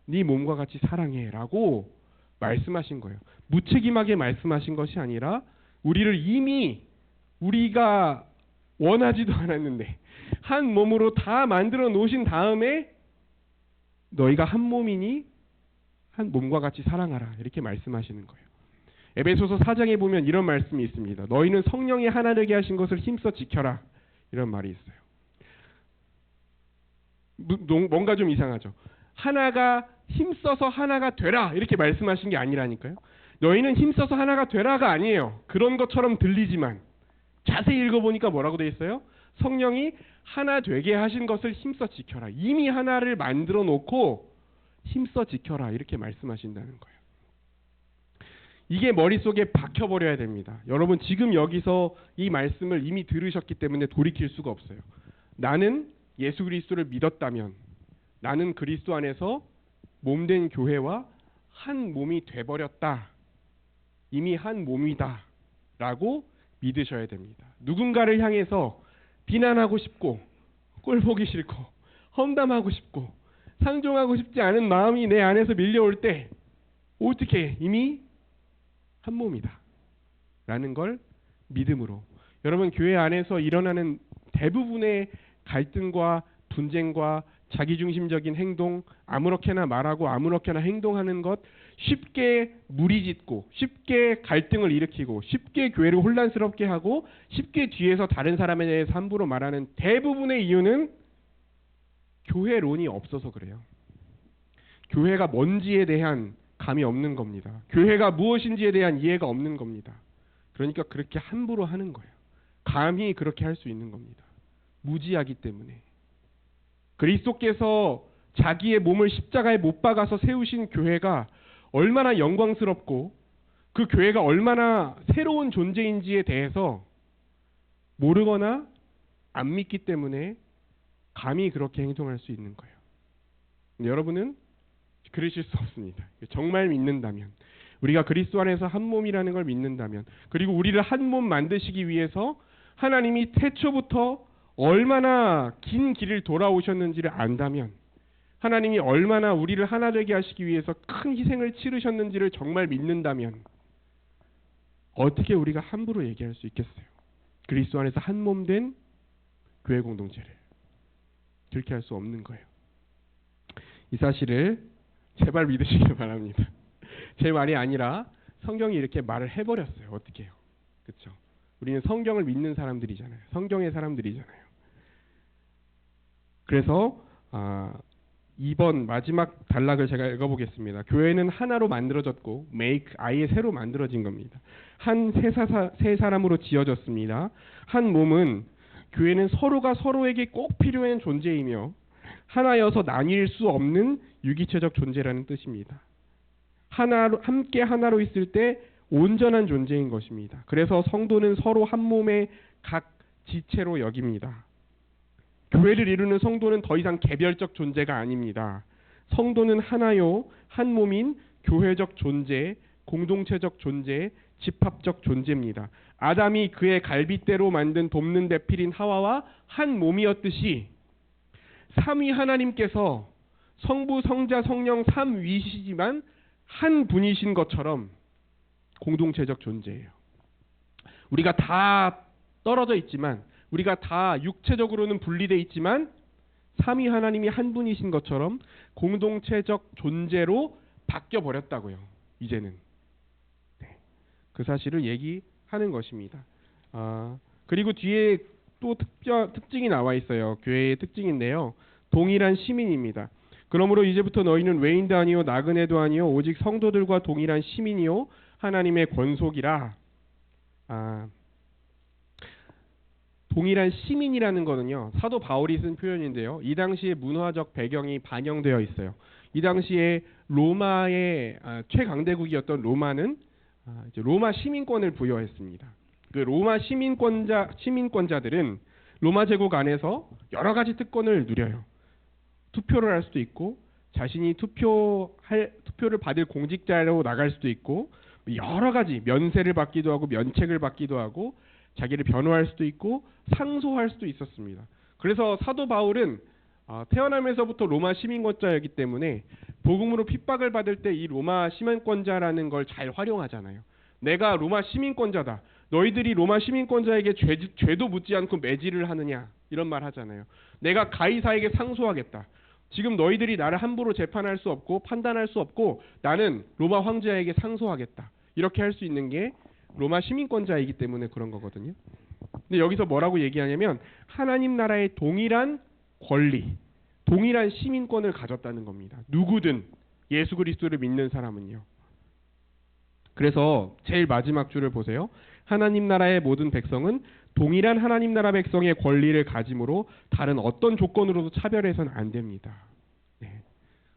네 몸과 같이 사랑해라고 말씀하신 거예요. 무책임하게 말씀하신 것이 아니라 우리가 원하지도 않았는데 한 몸으로 다 만들어 놓으신 다음에 너희가 한 몸이니 한 몸과 같이 사랑하라 이렇게 말씀하시는 거예요. 에베소서 4장에 보면 이런 말씀이 있습니다. 너희는 성령이 하나 되게 하신 것을 힘써 지켜라 이런 말이 있어요. 뭔가 좀 이상하죠. 하나가 힘써서 하나가 되라 이렇게 말씀하신 게 아니라니까요. 너희는 힘써서 하나가 되라가 아니에요. 그런 것처럼 들리지만 자세히 읽어보니까 뭐라고 돼 있어요? 성령이 하나 되게 하신 것을 힘써 지켜라. 이미 하나를 만들어 놓고 힘써 지켜라 이렇게 말씀하신다는 거예요. 이게 머릿속에 박혀버려야 됩니다. 여러분, 지금 여기서 이 말씀을 이미 들으셨기 때문에 돌이킬 수가 없어요. 나는 예수 그리스도를 믿었다면 나는 그리스도 안에서 몸된 교회와 한 몸이 돼버렸다. 이미 한 몸이다 라고 믿으셔야 됩니다. 누군가를 향해서 비난하고 싶고 꼴보기 싫고 험담하고 싶고 상종하고 싶지 않은 마음이 내 안에서 밀려올 때 어떻게 이미 한 몸이다 라는 걸 믿음으로, 여러분, 교회 안에서 일어나는 대부분의 갈등과 분쟁과 자기중심적인 행동, 아무렇게나 말하고 아무렇게나 행동하는 것, 쉽게 무리짓고 쉽게 갈등을 일으키고 쉽게 교회를 혼란스럽게 하고 쉽게 뒤에서 다른 사람에 대해서 함부로 말하는 대부분의 이유는 교회론이 없어서 그래요. 교회가 뭔지에 대한 감이 없는 겁니다. 교회가 무엇인지에 대한 이해가 없는 겁니다. 그러니까 그렇게 함부로 하는 거예요. 감히 그렇게 할 수 있는 겁니다. 무지하기 때문에. 그리스도께서 자기의 몸을 십자가에 못 박아서 세우신 교회가 얼마나 영광스럽고 그 교회가 얼마나 새로운 존재인지에 대해서 모르거나 안 믿기 때문에 감히 그렇게 행동할 수 있는 거예요. 여러분은 그러실 수 없습니다. 정말 믿는다면, 우리가 그리스도 안에서 한 몸이라는 걸 믿는다면, 그리고 우리를 한 몸 만드시기 위해서 하나님이 태초부터 얼마나 긴 길을 돌아오셨는지를 안다면, 하나님이 얼마나 우리를 하나 되게 하시기 위해서 큰 희생을 치르셨는지를 정말 믿는다면 어떻게 우리가 함부로 얘기할 수 있겠어요? 그리스도 안에서 한 몸 된 교회 공동체를 그렇게 할 수 없는 거예요. 이 사실을 제발 믿으시길 바랍니다. 제 말이 아니라 성경이 이렇게 말을 해버렸어요. 어떻게 해요? 그렇죠? 우리는 성경을 믿는 사람들이잖아요. 성경의 사람들이잖아요. 그래서 2번 마지막 단락을 제가 읽어보겠습니다. 교회는 하나로 만들어졌고 make 아예 새로 만들어진 겁니다. 한 세 사람으로 지어졌습니다. 한 몸은 교회는 서로가 서로에게 꼭 필요한 존재이며 하나여서 나뉠 수 없는 유기체적 존재라는 뜻입니다. 함께 하나로 있을 때 온전한 존재인 것입니다. 그래서 성도는 서로 한 몸의 각 지체로 여깁니다. 교회를 이루는 성도는 더 이상 개별적 존재가 아닙니다. 성도는 하나요, 한 몸인 교회적 존재, 공동체적 존재, 집합적 존재입니다. 아담이 그의 갈빗대로 만든 돕는 대필인 하와와 한 몸이었듯이 삼위 하나님께서 성부, 성자, 성령 삼위시지만 한 분이신 것처럼 공동체적 존재예요. 우리가 다 떨어져 있지만, 우리가 다 육체적으로는 분리되어 있지만 삼위 하나님이 한 분이신 것처럼 공동체적 존재로 바뀌어 버렸다고요. 이제는 그 사실을 얘기하는 것입니다. 그리고 뒤에 또 특징이 나와 있어요. 교회의 특징인데요. 동일한 시민입니다. 그러므로 이제부터 너희는 외인도 아니요 나그네도 아니요 오직 성도들과 동일한 시민이요 하나님의 권속이라. 동일한 시민이라는 거는요, 사도 바울이 쓴 표현인데요. 이 당시의 문화적 배경이 반영되어 있어요. 이 당시에 로마의 최강대국이었던 로마는 이제 로마 시민권을 부여했습니다. 그 로마 시민권자들은 로마 제국 안에서 여러 가지 특권을 누려요. 투표를 할 수도 있고, 자신이 투표를 받을 공직자로 나갈 수도 있고, 여러 가지 면세를 받기도 하고 면책을 받기도 하고 자기를 변호할 수도 있고 상소할 수도 있었습니다. 그래서 사도 바울은 태어나면서부터 로마 시민권자였기 때문에 복음으로 핍박을 받을 때 이 로마 시민권자라는 걸 잘 활용하잖아요. 내가 로마 시민권자다. 너희들이 로마 시민권자에게 죄도 묻지 않고 매질을 하느냐, 이런 말 하잖아요. 내가 가이사에게 상소하겠다. 지금 너희들이 나를 함부로 재판할 수 없고 판단할 수 없고 나는 로마 황제에게 상소하겠다. 이렇게 할 수 있는 게 로마 시민권자이기 때문에 그런 거거든요. 근데 여기서 뭐라고 얘기하냐면 하나님 나라의 동일한 권리, 동일한 시민권을 가졌다는 겁니다. 누구든 예수 그리스도를 믿는 사람은요. 그래서 제일 마지막 줄을 보세요. 하나님 나라의 모든 백성은 동일한 하나님 나라 백성의 권리를 가짐으로 다른 어떤 조건으로도 차별해서는 안 됩니다.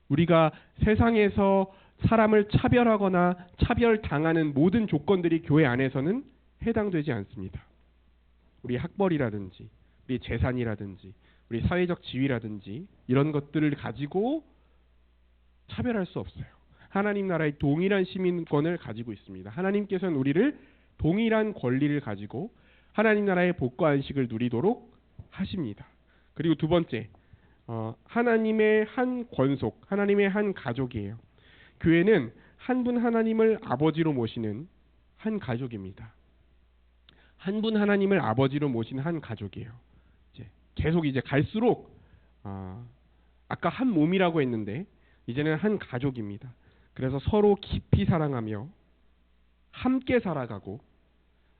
우리가 세상에서 사람을 차별하거나 차별당하는 모든 조건들이 교회 안에서는 해당되지 않습니다. 우리 학벌이라든지 우리 재산이라든지 우리 사회적 지위라든지 이런 것들을 가지고 차별할 수 없어요. 하나님 나라의 동일한 시민권을 가지고 있습니다. 하나님께서는 우리를 동일한 권리를 가지고 하나님 나라의 복과 안식을 누리도록 하십니다. 그리고 두 번째, 하나님의 한 권속, 하나님의 한 가족이에요. 교회는 한 분 하나님을 아버지로 모시는 한 가족입니다. 한 분 하나님을 아버지로 모시는 한 가족이에요. 계속 이제 갈수록 아까 한 몸이라고 했는데 이제는 한 가족입니다. 그래서 서로 깊이 사랑하며 함께 살아가고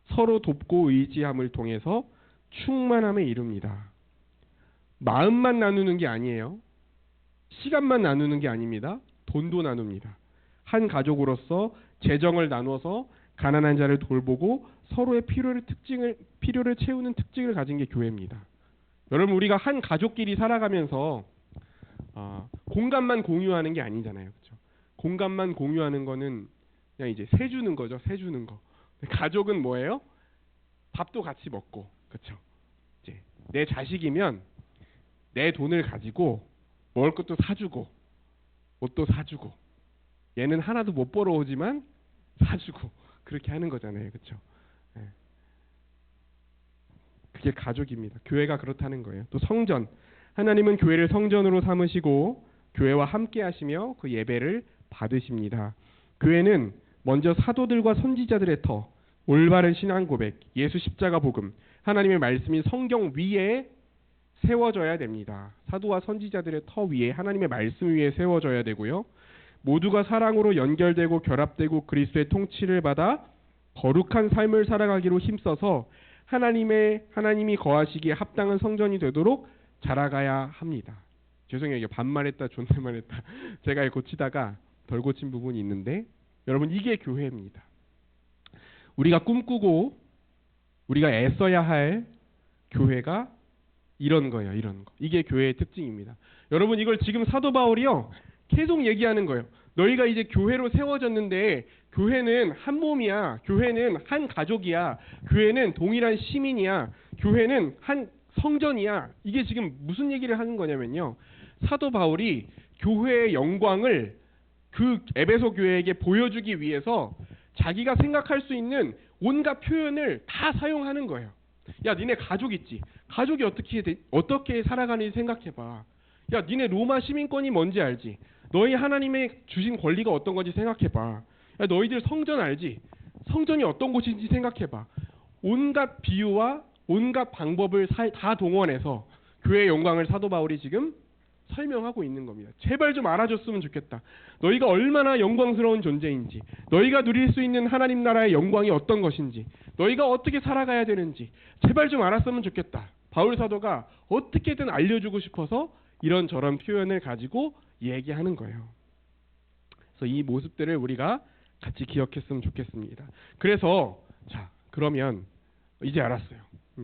서로 돕고 의지함을 통해서 충만함에 이릅니다. 마음만 나누는 게 아니에요. 시간만 나누는 게 아닙니다. 돈도 나눕니다. 한 가족으로서 재정을 나눠서 가난한 자를 돌보고 서로의 필요를 채우는 특징을 가진 게 교회입니다. 여러분, 우리가 한 가족끼리 살아가면서 공간만 공유하는 게 아니잖아요. 그렇죠? 공간만 공유하는 거는 그냥 이제 세 주는 거죠. 세 주는 거. 가족은 뭐예요? 밥도 같이 먹고, 그렇죠? 이제 내 자식이면 내 돈을 가지고 먹을 것도 사주고 옷도 사주고, 얘는 하나도 못 벌어오지만 사주고, 그렇게 하는 거잖아요. 그렇죠? 그게 가족입니다. 교회가 그렇다는 거예요. 또 성전, 하나님은 교회를 성전으로 삼으시고 교회와 함께 하시며 그 예배를 받으십니다. 교회는 먼저 사도들과 선지자들의 터, 올바른 신앙 고백, 예수 십자가 복음, 하나님의 말씀인 성경 위에 세워져야 됩니다. 사도와 선지자들의 터 위에, 하나님의 말씀 위에 세워져야 되고요. 모두가 사랑으로 연결되고 결합되고 그리스도의 통치를 받아 거룩한 삶을 살아가기로 힘써서 하나님이 거하시기에 합당한 성전이 되도록 자라가야 합니다. 죄송해요. 이게 반말했다 존댓말했다 제가 고치다가 덜 고친 부분이 있는데 여러분 이게 교회입니다. 우리가 꿈꾸고 우리가 애써야 할 교회가 이런 거예요. 이런 거. 이게 교회의 특징입니다. 여러분 이걸 지금 사도 바울이요. 계속 얘기하는 거예요. 너희가 이제 교회로 세워졌는데 교회는 한 몸이야. 교회는 한 가족이야. 교회는 동일한 시민이야. 교회는 한 성전이야. 이게 지금 무슨 얘기를 하는 거냐면요. 사도 바울이 교회의 영광을 그 에베소 교회에게 보여주기 위해서 자기가 생각할 수 있는 온갖 표현을 다 사용하는 거예요. 야, 니네 가족 있지? 가족이 어떻게 살아가는지 생각해봐. 야, 니네 로마 시민권이 뭔지 알지? 너희 하나님의 주신 권리가 어떤 건지 생각해봐. 야, 너희들 성전 알지? 성전이 어떤 곳인지 생각해봐. 온갖 비유와 온갖 방법을 다 동원해서 교회의 영광을 사도 바울이 지금 설명하고 있는 겁니다. 제발 좀 알아줬으면 좋겠다. 너희가 얼마나 영광스러운 존재인지, 너희가 누릴 수 있는 하나님 나라의 영광이 어떤 것인지, 너희가 어떻게 살아가야 되는지 제발 좀 알았으면 좋겠다. 바울 사도가 어떻게든 알려주고 싶어서 이런저런 표현을 가지고 얘기하는 거예요. 그래서 이 모습들을 우리가 같이 기억했으면 좋겠습니다. 그래서 자, 그러면 이제 알았어요.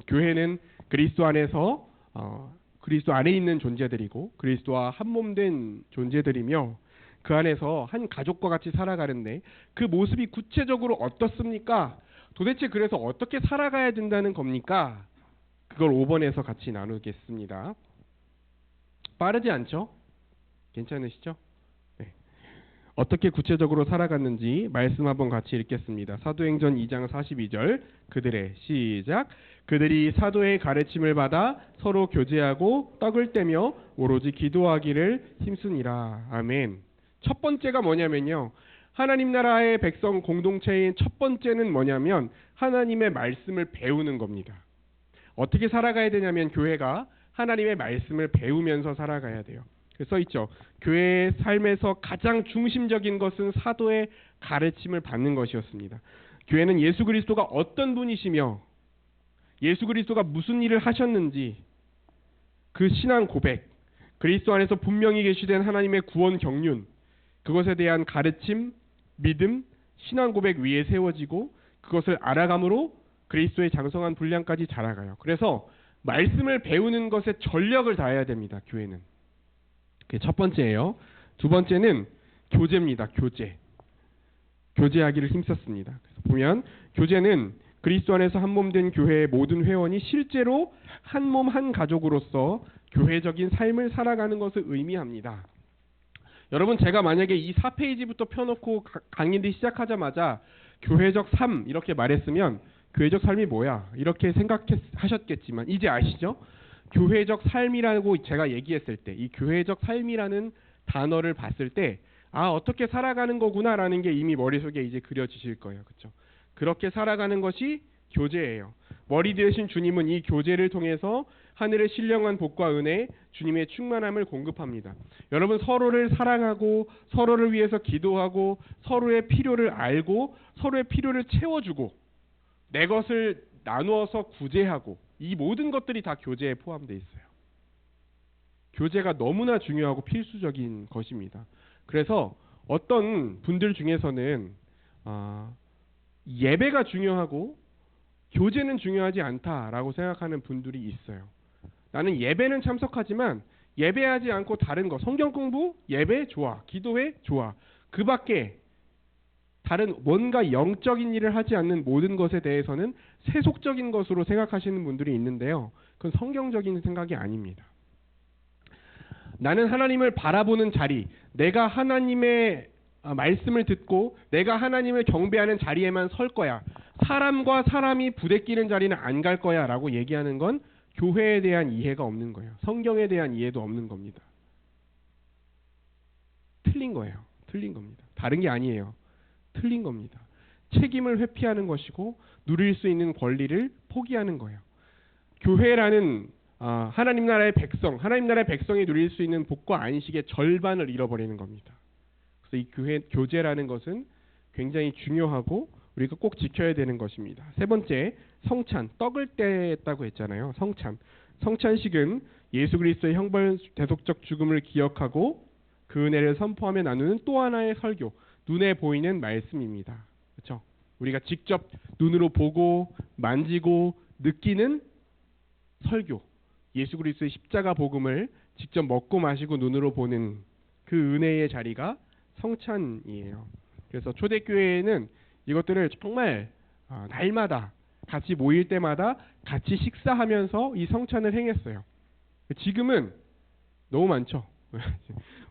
교회는 그리스도 안에서 그리스도 안에 있는 존재들이고 그리스도와 한 몸 된 존재들이며 그 안에서 한 가족과 같이 살아가는데 그 모습이 구체적으로 어떻습니까? 도대체 그래서 어떻게 살아가야 된다는 겁니까? 그걸 5번에서 같이 나누겠습니다. 빠르지 않죠? 괜찮으시죠? 네. 어떻게 구체적으로 살아갔는지 말씀 한번 같이 읽겠습니다. 사도행전 2장 42절 그들의 시작 그들이 사도의 가르침을 받아 서로 교제하고 떡을 떼며 오로지 기도하기를 힘쓰니라. 아멘. 첫 번째가 뭐냐면요. 하나님 나라의 백성 공동체인 첫 번째는 뭐냐면 하나님의 말씀을 배우는 겁니다. 어떻게 살아가야 되냐면 교회가 하나님의 말씀을 배우면서 살아가야 돼요. 써 있죠. 교회의 삶에서 가장 중심적인 것은 사도의 가르침을 받는 것이었습니다. 교회는 예수 그리스도가 어떤 분이시며 예수 그리스도가 무슨 일을 하셨는지 그 신앙 고백, 그리스도 안에서 분명히 계시된 하나님의 구원 경륜, 그것에 대한 가르침, 믿음, 신앙 고백 위에 세워지고 그것을 알아감으로 그리스도의 장성한 분량까지 자라가요. 그래서 말씀을 배우는 것에 전력을 다해야 됩니다. 교회는. 그게 첫 번째예요. 두 번째는 교제입니다. 교제하기를 힘썼습니다. 그래서 보면 교제는 그리스도 안에서 한 몸 된 교회의 모든 회원이 실제로 한 몸 한 가족으로서 교회적인 삶을 살아가는 것을 의미합니다. 여러분 제가 만약에 이 4페이지부터 펴놓고 강의를 시작하자마자 교회적 삶 이렇게 말했으면 교회적 삶이 뭐야? 이렇게 생각하셨겠지만 이제 아시죠? 교회적 삶이라고 제가 얘기했을 때 이 교회적 삶이라는 단어를 봤을 때 아 어떻게 살아가는 거구나라는 게 이미 머릿속에 이제 그려지실 거예요. 그렇죠? 그렇게 살아가는 것이 교제예요. 머리 되신 주님은 이 교제를 통해서 하늘의 신령한 복과 은혜, 주님의 충만함을 공급합니다. 여러분 서로를 사랑하고 서로를 위해서 기도하고 서로의 필요를 알고 서로의 필요를 채워주고 내 것을 나누어서 구제하고 이 모든 것들이 다 교제에 포함되어 있어요. 교제가 너무나 중요하고 필수적인 것입니다. 그래서 어떤 분들 중에서는 예배가 중요하고 교제는 중요하지 않다라고 생각하는 분들이 있어요. 나는 예배는 참석하지만 예배하지 않고 다른 거 성경 공부, 예배 좋아, 기도회 좋아. 그 밖에 다른 뭔가 영적인 일을 하지 않는 모든 것에 대해서는 세속적인 것으로 생각하시는 분들이 있는데요. 그건 성경적인 생각이 아닙니다. 나는 하나님을 바라보는 자리, 내가 하나님의 말씀을 듣고 내가 하나님을 경배하는 자리에만 설 거야. 사람과 사람이 부대끼는 자리는 안 갈 거야 라고 얘기하는 건 교회에 대한 이해가 없는 거예요. 성경에 대한 이해도 없는 겁니다. 틀린 거예요. 틀린 겁니다. 다른 게 아니에요. 틀린 겁니다. 책임을 회피하는 것이고 누릴 수 있는 권리를 포기하는 거예요. 교회라는 하나님 나라의 백성, 하나님 나라의 백성이 누릴 수 있는 복과 안식의 절반을 잃어버리는 겁니다. 그래서 이 교제라는 것은 굉장히 중요하고 우리가 꼭 지켜야 되는 것입니다. 세 번째, 성찬, 떡을 떼었다고 했잖아요. 성찬식은 예수 그리스도의 형벌 대속적 죽음을 기억하고 그 은혜를 선포하며 나누는 또 하나의 설교, 눈에 보이는 말씀입니다. 그렇죠? 우리가 직접 눈으로 보고 만지고 느끼는 설교, 예수 그리스도의 십자가 복음을 직접 먹고 마시고 눈으로 보는 그 은혜의 자리가 성찬이에요. 그래서 초대교회에는 이것들을 정말 날마다 같이 모일 때마다 같이 식사하면서 이 성찬을 행했어요. 지금은 너무 많죠.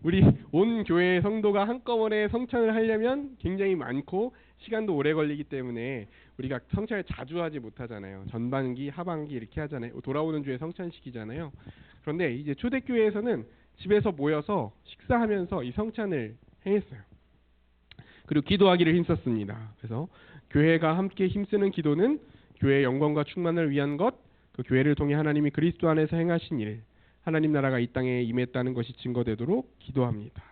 우리 온 교회 성도가 한꺼번에 성찬을 하려면 굉장히 많고 시간도 오래 걸리기 때문에 우리가 성찬을 자주 하지 못하잖아요. 전반기, 하반기 이렇게 하잖아요. 돌아오는 주에 성찬식이잖아요. 그런데 이제 초대교회에서는 집에서 모여서 식사하면서 이 성찬을 행했어요. 그리고 기도하기를 힘썼습니다. 그래서 교회가 함께 힘쓰는 기도는 교회의 영광과 충만을 위한 것, 그 교회를 통해 하나님이 그리스도 안에서 행하신 일, 하나님 나라가 이 땅에 임했다는 것이 증거되도록 기도합니다.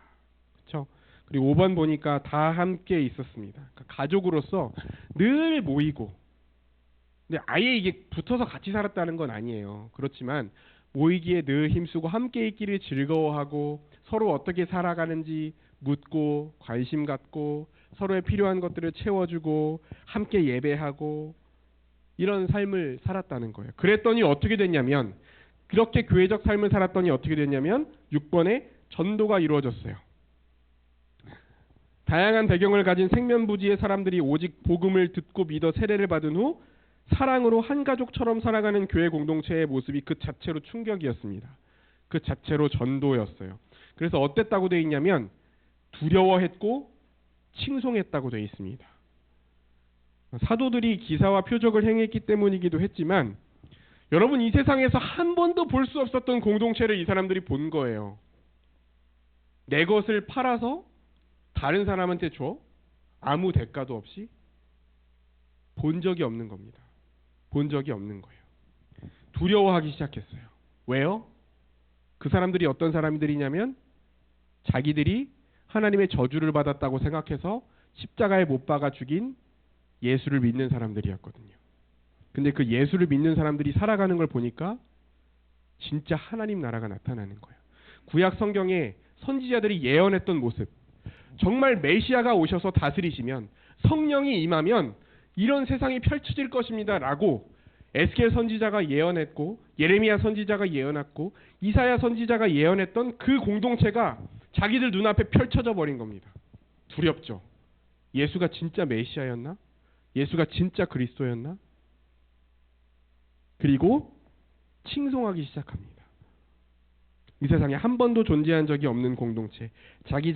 그렇죠? 그리고 5번 보니까 다 함께 있었습니다. 그러니까 가족으로서 늘 모이고, 근데 아예 이게 붙어서 같이 살았다는 건 아니에요. 그렇지만 모이기에 늘 힘쓰고 함께 있기를 즐거워하고 서로 어떻게 살아가는지 묻고 관심 갖고 서로의 필요한 것들을 채워주고 함께 예배하고 이런 삶을 살았다는 거예요. 그랬더니 어떻게 됐냐면, 그렇게 교회적 삶을 살았더니 어떻게 됐냐면 6번에 전도가 이루어졌어요. 다양한 배경을 가진 생면부지의 사람들이 오직 복음을 듣고 믿어 세례를 받은 후 사랑으로 한 가족처럼 살아가는 교회 공동체의 모습이 그 자체로 충격이었습니다. 그 자체로 전도였어요. 그래서 어땠다고 되어 있냐면 두려워했고 칭송했다고 되어 있습니다. 사도들이 기사와 표적을 행했기 때문이기도 했지만 여러분, 이 세상에서 한 번도 볼 수 없었던 공동체를 이 사람들이 본 거예요. 내 것을 팔아서 다른 사람한테 줘? 아무 대가도 없이? 본 적이 없는 겁니다. 본 적이 없는 거예요. 두려워하기 시작했어요. 왜요? 그 사람들이 어떤 사람들이냐면 자기들이 하나님의 저주를 받았다고 생각해서 십자가에 못 박아 죽인 예수를 믿는 사람들이었거든요. 근데 그 예수를 믿는 사람들이 살아가는 걸 보니까 진짜 하나님 나라가 나타나는 거예요. 구약 성경에 선지자들이 예언했던 모습, 정말 메시아가 오셔서 다스리시면, 성령이 임하면 이런 세상이 펼쳐질 것입니다 라고 에스겔 선지자가 예언했고, 예레미야 선지자가 예언했고, 이사야 선지자가 예언했던 그 공동체가 자기들 눈앞에 펼쳐져 버린 겁니다. 두렵죠. 예수가 진짜 메시아였나? 예수가 진짜 그리스도였나? 그리고 칭송하기 시작합니다. 이 세상에 한 번도 존재한 적이 없는 공동체, 자기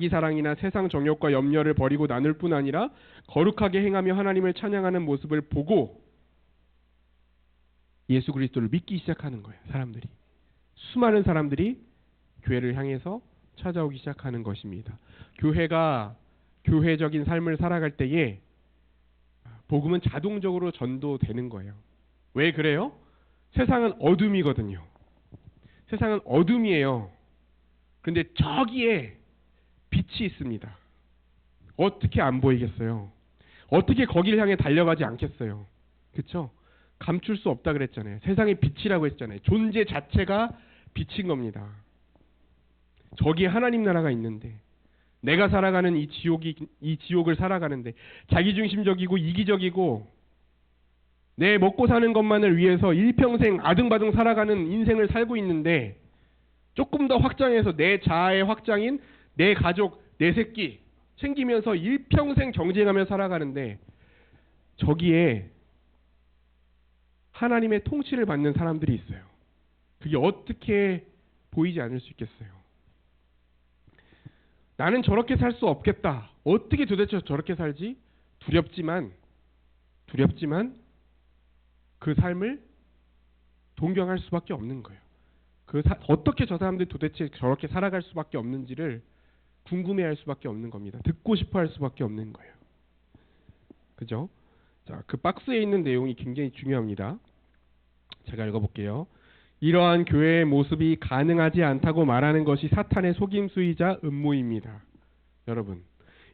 사랑이나 세상 정욕과 염려를 버리고 나눌 뿐 아니라 거룩하게 행하며 하나님을 찬양하는 모습을 보고 예수 그리스도를 믿기 시작하는 거예요. 사람들이, 수많은 사람들이 교회를 향해서 찾아오기 시작하는 것입니다. 교회가 교회적인 삶을 살아갈 때에 복음은 자동적으로 전도되는 거예요. 왜 그래요? 세상은 어둠이거든요. 세상은 어둠이에요. 근데 저기에 빛이 있습니다. 어떻게 안 보이겠어요? 어떻게 거기를 향해 달려가지 않겠어요? 그렇죠? 감출 수 없다 그랬잖아요. 세상의 빛이라고 했잖아요. 존재 자체가 빛인 겁니다. 저기에 하나님 나라가 있는데, 내가 살아가는 이 지옥을 살아가는데 자기중심적이고 이기적이고 내 먹고 사는 것만을 위해서 일평생 아등바등 살아가는 인생을 살고 있는데, 조금 더 확장해서 내 자아의 확장인 내 가족, 내 새끼 챙기면서 일평생 경쟁하며 살아가는데 저기에 하나님의 통치를 받는 사람들이 있어요. 그게 어떻게 보이지 않을 수 있겠어요? 나는 저렇게 살 수 없겠다. 어떻게 도대체 저렇게 살지? 두렵지만 그 삶을 동경할 수밖에 없는 거예요. 어떻게 저 사람들이 도대체 저렇게 살아갈 수밖에 없는지를 궁금해할 수밖에 없는 겁니다. 듣고 싶어할 수밖에 없는 거예요. 그죠? 자, 그 박스에 있는 내용이 굉장히 중요합니다. 제가 읽어볼게요. 이러한 교회의 모습이 가능하지 않다고 말하는 것이 사탄의 속임수이자 음모입니다. 여러분,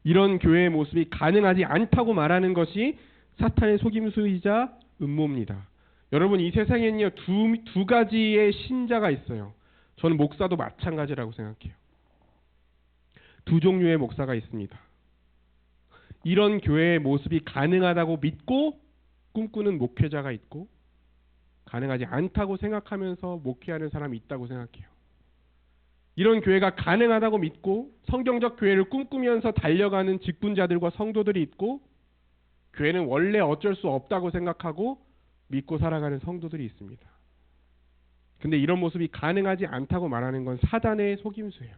이런 교회의 모습이 가능하지 않다고 말하는 것이 사탄의 속임수이자 음모입니다. 여러분, 이 세상에는요, 두 가지의 신자가 있어요. 저는 목사도 마찬가지라고 생각해요. 두 종류의 목사가 있습니다. 이런 교회의 모습이 가능하다고 믿고 꿈꾸는 목회자가 있고, 가능하지 않다고 생각하면서 목회하는 사람이 있다고 생각해요. 이런 교회가 가능하다고 믿고 성경적 교회를 꿈꾸면서 달려가는 직분자들과 성도들이 있고, 교회는 원래 어쩔 수 없다고 생각하고 믿고 살아가는 성도들이 있습니다. 근데 이런 모습이 가능하지 않다고 말하는 건 사단의 속임수예요.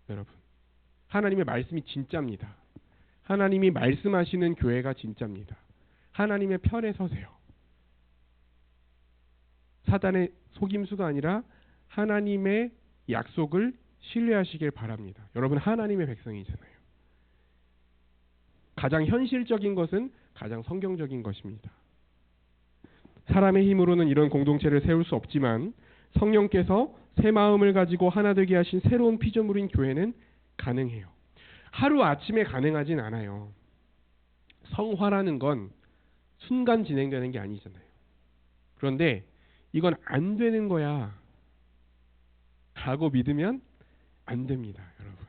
여러분, 하나님의 말씀이 진짜입니다. 하나님이 말씀하시는 교회가 진짜입니다. 하나님의 편에 서세요. 사단의 속임수가 아니라 하나님의 약속을 신뢰하시길 바랍니다. 여러분, 하나님의 백성이잖아요. 가장 현실적인 것은 가장 성경적인 것입니다. 사람의 힘으로는 이런 공동체를 세울 수 없지만 성령께서 새 마음을 가지고 하나 되게 하신 새로운 피조물인 교회는 가능해요. 하루아침에 가능하진 않아요. 성화라는 건 순간 진행되는 게 아니잖아요. 그런데 이건 안 되는 거야 라고 믿으면 안 됩니다. 여러분,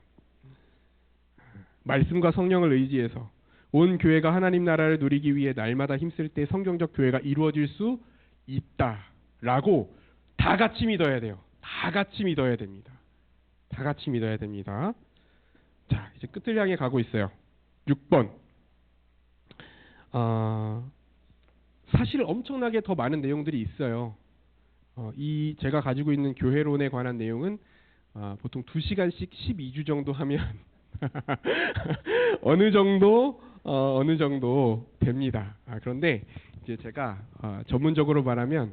말씀과 성령을 의지해서 온 교회가 하나님 나라를 누리기 위해 날마다 힘쓸 때 성경적 교회가 이루어질 수 있다라고 다 같이 믿어야 돼요. 다 같이 믿어야 됩니다. 다 같이 믿어야 됩니다. 자, 이제 끝을 향해 가고 있어요. 6번. 사실 엄청나게 더 많은 내용들이 있어요. 이 제가 가지고 있는 교회론에 관한 내용은 보통 2시간씩 12주 정도 하면 어느 정도 됩니다. 그런데 이제 제가 전문적으로 말하면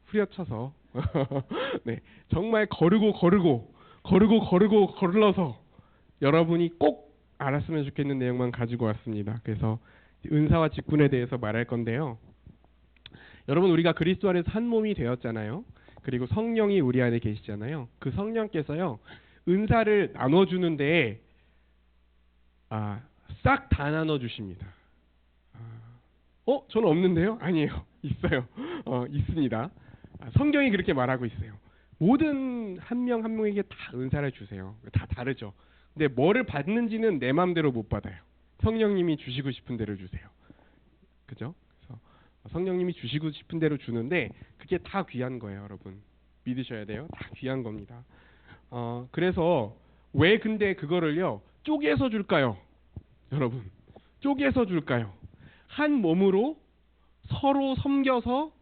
후려쳐서 네, 정말 거르고 걸러서 여러분이 꼭 알았으면 좋겠는 내용만 가지고 왔습니다. 그래서 은사와 직분에 대해서 말할 건데요. 여러분, 우리가 그리스도 안에서 한 몸이 되었잖아요. 그리고 성령이 우리 안에 계시잖아요. 그 성령께서요, 은사를 나눠주는데 싹 다 나눠주십니다. 저는 없는데요? 아니에요. 있어요. 있습니다. 성경이 그렇게 말하고 있어요. 모든 한 명 한 명에게 다 은사를 주세요. 다 다르죠. 근데 뭐를 받는지는 내 마음대로 못 받아요. 성령님이 주시고 싶은 대로 주세요. 그죠? 그래서 성령님이 주시고 싶은 대로 주는데 그게 다 귀한 거예요, 여러분. 믿으셔야 돼요. 다 귀한 겁니다. 그래서 왜 근데 그거를요 쪼개서 줄까요? 여러분, 쪼개서 줄까요? 한 몸으로 서로 섬겨서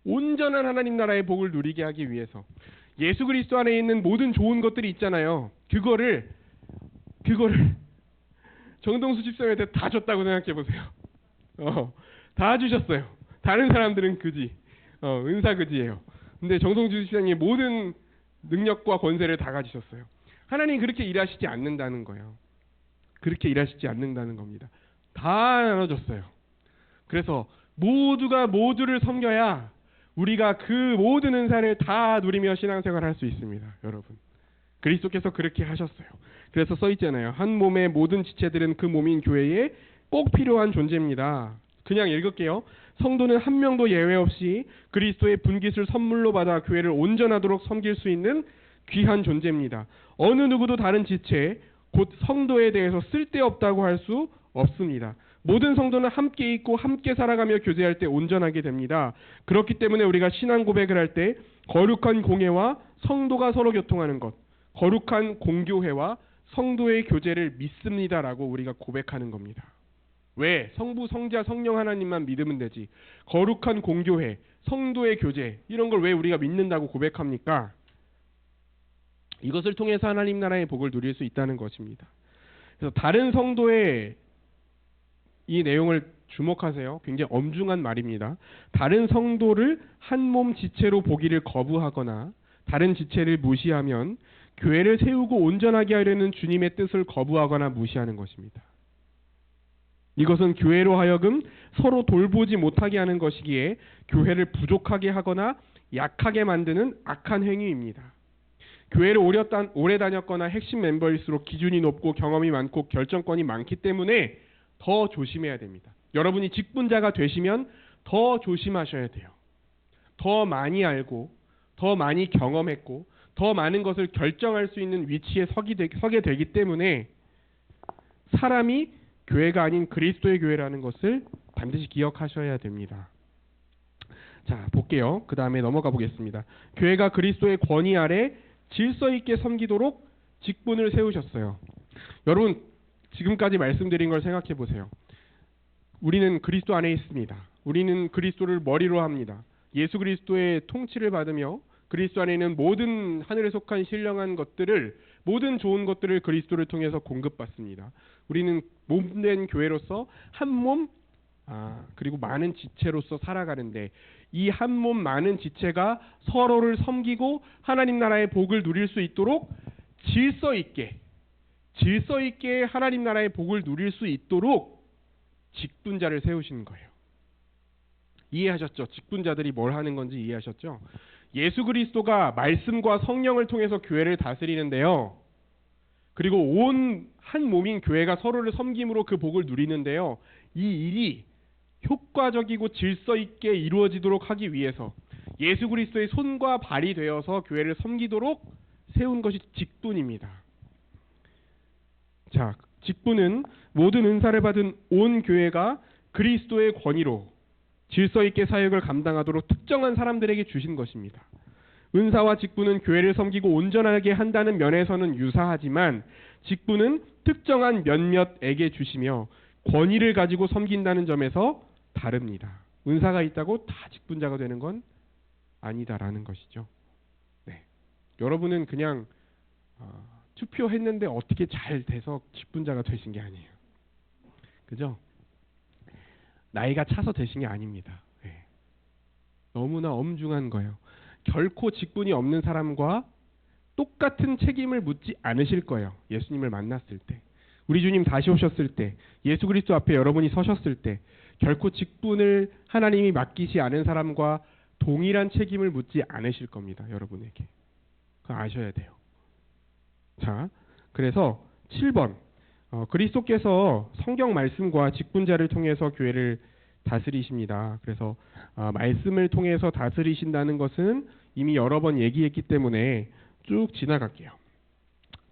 온전한 하나님 나라의 복을 누리게 하기 위해서. 예수 그리스도 안에 있는 모든 좋은 것들이 있잖아요. 그거를 정동수 집사님한테 다 줬다고 생각해 보세요. 다 주셨어요. 다른 사람들은 그지, 은사 그지예요. 근데 정동수 집사님이 모든 능력과 권세를 다 가지셨어요. 하나님 그렇게 일하시지 않는다는 거예요. 그렇게 일하시지 않는다는 겁니다. 다 나눠줬어요. 그래서 모두가 모두를 섬겨야 우리가 그 모든 은사를 다 누리며 신앙생활을 할 수 있습니다. 여러분, 그리스도께서 그렇게 하셨어요. 그래서 써 있잖아요. 한 몸의 모든 지체들은 그 몸인 교회에 꼭 필요한 존재입니다. 그냥 읽을게요. 성도는 한 명도 예외 없이 그리스도의 분깃을 선물로 받아 교회를 온전하도록 섬길 수 있는 귀한 존재입니다. 어느 누구도 다른 지체, 곧 성도에 대해서 쓸데없다고 할 수 없습니다. 모든 성도는 함께 있고 함께 살아가며 교제할 때 온전하게 됩니다. 그렇기 때문에 우리가 신앙 고백을 할 때 거룩한 공예와 성도가 서로 교통하는 것, 거룩한 공교회와 성도의 교제를 믿습니다라고 우리가 고백하는 겁니다. 왜? 성부, 성자, 성령 하나님만 믿으면 되지. 거룩한 공교회, 성도의 교제, 이런 걸 왜 우리가 믿는다고 고백합니까? 이것을 통해서 하나님 나라의 복을 누릴 수 있다는 것입니다. 그래서 다른 성도의 이 내용을 주목하세요. 굉장히 엄중한 말입니다. 다른 성도를 한 몸 지체로 보기를 거부하거나 다른 지체를 무시하면 교회를 세우고 온전하게 하려는 주님의 뜻을 거부하거나 무시하는 것입니다. 이것은 교회로 하여금 서로 돌보지 못하게 하는 것이기에 교회를 부족하게 하거나 약하게 만드는 악한 행위입니다. 교회를 오래 다녔거나 핵심 멤버일수록 기준이 높고 경험이 많고 결정권이 많기 때문에 더 조심해야 됩니다. 여러분이 직분자가 되시면 더 조심하셔야 돼요. 더 많이 알고 더 많이 경험했고 더 많은 것을 결정할 수 있는 위치에 서게 되기 때문에 사람이 교회가 아닌 그리스도의 교회라는 것을 반드시 기억하셔야 됩니다. 자, 볼게요. 그 다음에 넘어가 보겠습니다. 교회가 그리스도의 권위 아래 질서 있게 섬기도록 직분을 세우셨어요. 여러분, 지금까지 말씀드린 걸 생각해 보세요. 우리는 그리스도 안에 있습니다. 우리는 그리스도를 머리로 합니다. 예수 그리스도의 통치를 받으며 그리스도 안에 있는 모든 하늘에 속한 신령한 것들을, 모든 좋은 것들을 그리스도를 통해서 공급받습니다. 우리는 몸된 교회로서 한 몸, 그리고 많은 지체로서 살아가는데 이 한 몸 많은 지체가 서로를 섬기고 하나님 나라의 복을 누릴 수 있도록 질서 있게 하나님 나라의 복을 누릴 수 있도록 직분자를 세우시는 거예요. 이해하셨죠? 직분자들이 뭘 하는 건지 이해하셨죠? 예수 그리스도가 말씀과 성령을 통해서 교회를 다스리는데요. 그리고 온 한 몸인 교회가 서로를 섬김으로 그 복을 누리는데요. 이 일이 효과적이고 질서 있게 이루어지도록 하기 위해서 예수 그리스도의 손과 발이 되어서 교회를 섬기도록 세운 것이 직분입니다. 자, 직분은 모든 은사를 받은 온 교회가 그리스도의 권위로 질서 있게 사역을 감당하도록 특정한 사람들에게 주신 것입니다. 은사와 직분은 교회를 섬기고 온전하게 한다는 면에서는 유사하지만 직분은 특정한 몇몇에게 주시며 권위를 가지고 섬긴다는 점에서 다릅니다. 은사가 있다고 다 직분자가 되는 건 아니다라는 것이죠. 네. 여러분은 그냥 투표했는데 어떻게 잘 돼서 직분자가 되신 게 아니에요. 그죠? 나이가 차서 되신 게 아닙니다. 네. 너무나 엄중한 거예요. 결코 직분이 없는 사람과 똑같은 책임을 묻지 않으실 거예요. 예수님을 만났을 때. 우리 주님 다시 오셨을 때, 예수 그리스도 앞에 여러분이 서셨을 때 결코 직분을 하나님이 맡기지 않은 사람과 동일한 책임을 묻지 않으실 겁니다. 여러분에게. 그거 아셔야 돼요. 자, 그래서 7번 그리스도께서 성경 말씀과 직분자를 통해서 교회를 다스리십니다. 그래서 말씀을 통해서 다스리신다는 것은 이미 여러 번 얘기했기 때문에 쭉 지나갈게요.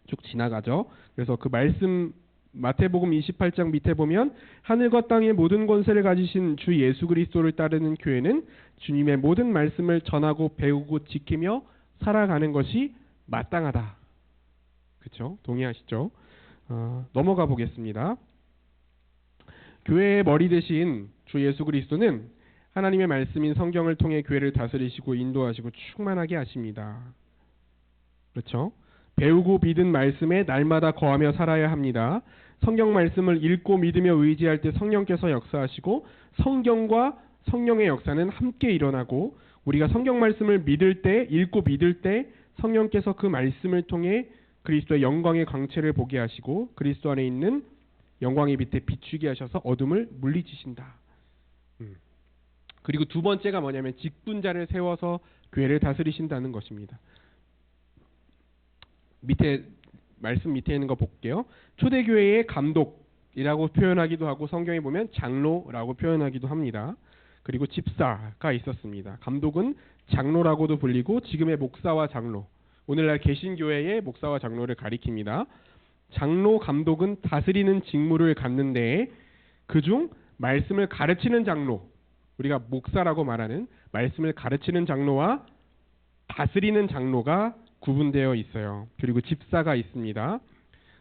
쭉 지나가죠. 그래서 그 말씀 마태복음 28장 밑에 보면 하늘과 땅의 모든 권세를 가지신 주 예수 그리스도를 따르는 교회는 주님의 모든 말씀을 전하고 배우고 지키며 살아가는 것이 마땅하다. 그렇죠? 동의하시죠? 넘어가 보겠습니다. 교회의 머리 대신 주 예수 그리스도는 하나님의 말씀인 성경을 통해 교회를 다스리시고 인도하시고 충만하게 하십니다. 그렇죠? 배우고 믿은 말씀에 날마다 거하며 살아야 합니다. 성경 말씀을 읽고 믿으며 의지할 때 성령께서 역사하시고 성경과 성령의 역사는 함께 일어나고 우리가 성경 말씀을 믿을 때, 읽고 믿을 때 성령께서 그 말씀을 통해 그리스도의 영광의 광채를 보게 하시고 그리스도 안에 있는 영광의 빛에 비추게 하셔서 어둠을 물리치신다. 그리고 두 번째가 뭐냐면 직분자를 세워서 교회를 다스리신다는 것입니다. 밑에 말씀 밑에 있는 거 볼게요. 초대교회의 감독이라고 표현하기도 하고 성경에 보면 장로라고 표현하기도 합니다. 그리고 집사가 있었습니다. 감독은 장로라고도 불리고 지금의 목사와 장로, 오늘날 개신교회의 목사와 장로를 가리킵니다. 장로, 감독은 다스리는 직무를 갖는데 그중 말씀을 가르치는 장로, 우리가 목사라고 말하는 말씀을 가르치는 장로와 다스리는 장로가 구분되어 있어요. 그리고 집사가 있습니다.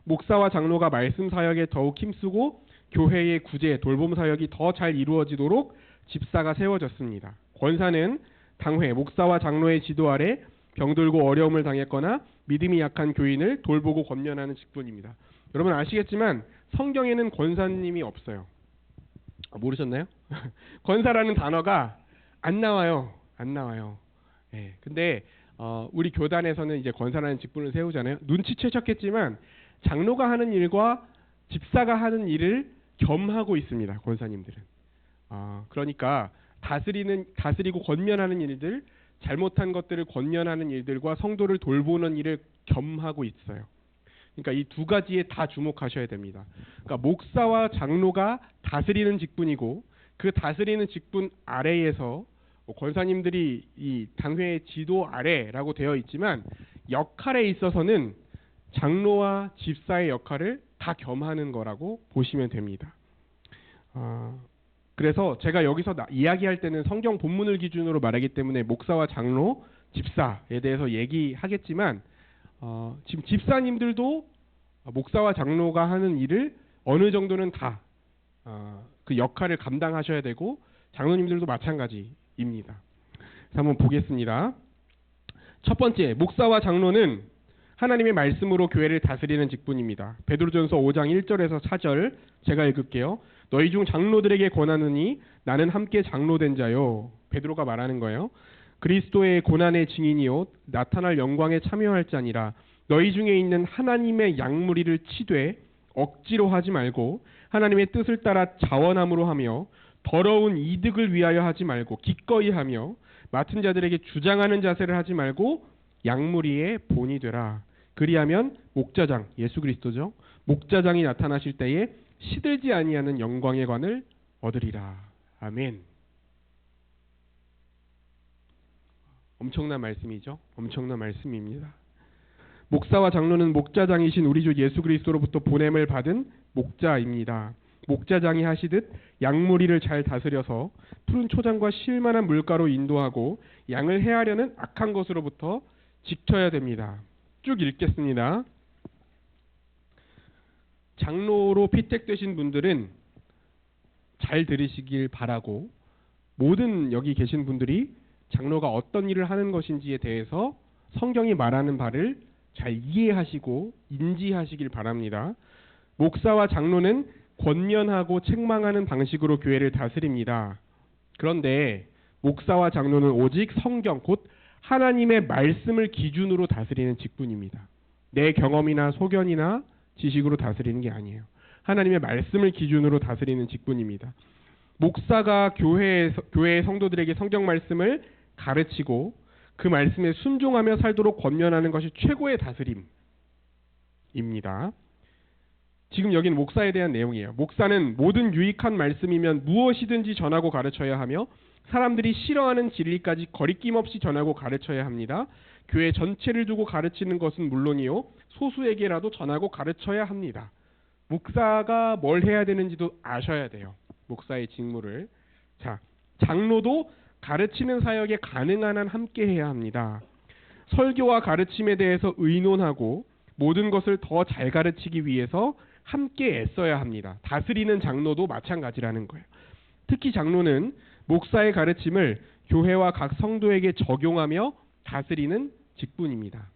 목사와 장로가 말씀 사역에 더욱 힘쓰고 교회의 구제, 돌봄 사역이 더 잘 이루어지도록 집사가 세워졌습니다. 권사는 당회, 목사와 장로의 지도 아래 병들고 어려움을 당했거나 믿음이 약한 교인을 돌보고 권면하는 직분입니다. 여러분 아시겠지만 성경에는 권사님이 없어요. 모르셨나요? 권사라는 단어가 안 나와요. 안 나와요. 예. 근데 우리 교단에서는 이제 권사라는 직분을 세우잖아요. 눈치채셨겠지만 장로가 하는 일과 집사가 하는 일을 겸하고 있습니다. 권사님들은. 그러니까 다스리고 권면하는 일들, 잘못한 것들을 권면하는 일들과 성도를 돌보는 일을 겸하고 있어요. 그러니까 이 두 가지에 다 주목하셔야 됩니다. 그러니까 목사와 장로가 다스리는 직분이고 그 다스리는 직분 아래에서 뭐 권사님들이 이 당회의 지도 아래라고 되어 있지만 역할에 있어서는 장로와 집사의 역할을 다 겸하는 거라고 보시면 됩니다. 그래서 제가 여기서 이야기할 때는 성경 본문을 기준으로 말하기 때문에 목사와 장로, 집사에 대해서 얘기하겠지만 지금 집사님들도 목사와 장로가 하는 일을 어느 정도는 다 그 역할을 감당하셔야 되고 장로님들도 마찬가지입니다. 그래서 한번 보겠습니다. 첫 번째, 목사와 장로는 하나님의 말씀으로 교회를 다스리는 직분입니다. 베드로전서 5장 1절에서 4절 제가 읽을게요. 너희 중 장로들에게 권하느니 나는 함께 장로된 자요. 베드로가 말하는 거예요. 그리스도의 고난의 증인이요 나타날 영광에 참여할 자니라. 너희 중에 있는 하나님의 양무리를 치되 억지로 하지 말고 하나님의 뜻을 따라 자원함으로 하며 더러운 이득을 위하여 하지 말고 기꺼이 하며 맡은 자들에게 주장하는 자세를 하지 말고 양무리의 본이 되라. 그리하면 목자장, 예수 그리스도죠. 목자장이 나타나실 때에 시들지 아니하는 영광의 관을 얻으리라. 아멘. 엄청난 말씀이죠. 엄청난 말씀입니다. 목사와 장로는 목자장이신 우리 주 예수 그리스도로부터 보냄을 받은 목자입니다. 목자장이 하시듯 양무리를 잘 다스려서 푸른 초장과 쉴만한 물가로 인도하고 양을 해하려는 악한 것으로부터 지켜야 됩니다. 쭉 읽겠습니다. 장로로 피택되신 분들은 잘 들으시길 바라고 모든 여기 계신 분들이 장로가 어떤 일을 하는 것인지에 대해서 성경이 말하는 바를 잘 이해하시고 인지하시길 바랍니다. 목사와 장로는 권면하고 책망하는 방식으로 교회를 다스립니다. 그런데 목사와 장로는 오직 성경 곧 하나님의 말씀을 기준으로 다스리는 직분입니다. 내 경험이나 소견이나 지식으로 다스리는 게 아니에요. 하나님의 말씀을 기준으로 다스리는 직분입니다. 목사가 교회의 성도들에게 성경 말씀을 가르치고 그 말씀에 순종하며 살도록 권면하는 것이 최고의 다스림입니다. 지금 여기는 목사에 대한 내용이에요. 목사는 모든 유익한 말씀이면 무엇이든지 전하고 가르쳐야 하며 사람들이 싫어하는 진리까지 거리낌 없이 전하고 가르쳐야 합니다. 교회 전체를 두고 가르치는 것은 물론이요 소수에게라도 전하고 가르쳐야 합니다. 목사가 뭘 해야 되는지도 아셔야 돼요. 목사의 직무를. 자, 장로도 가르치는 사역에 가능한 한 함께 해야 합니다. 설교와 가르침에 대해서 의논하고 모든 것을 더 잘 가르치기 위해서 함께 애써야 합니다. 다스리는 장로도 마찬가지라는 거예요. 특히 장로는 목사의 가르침을 교회와 각 성도에게 적용하며 다스리는 직분입니다.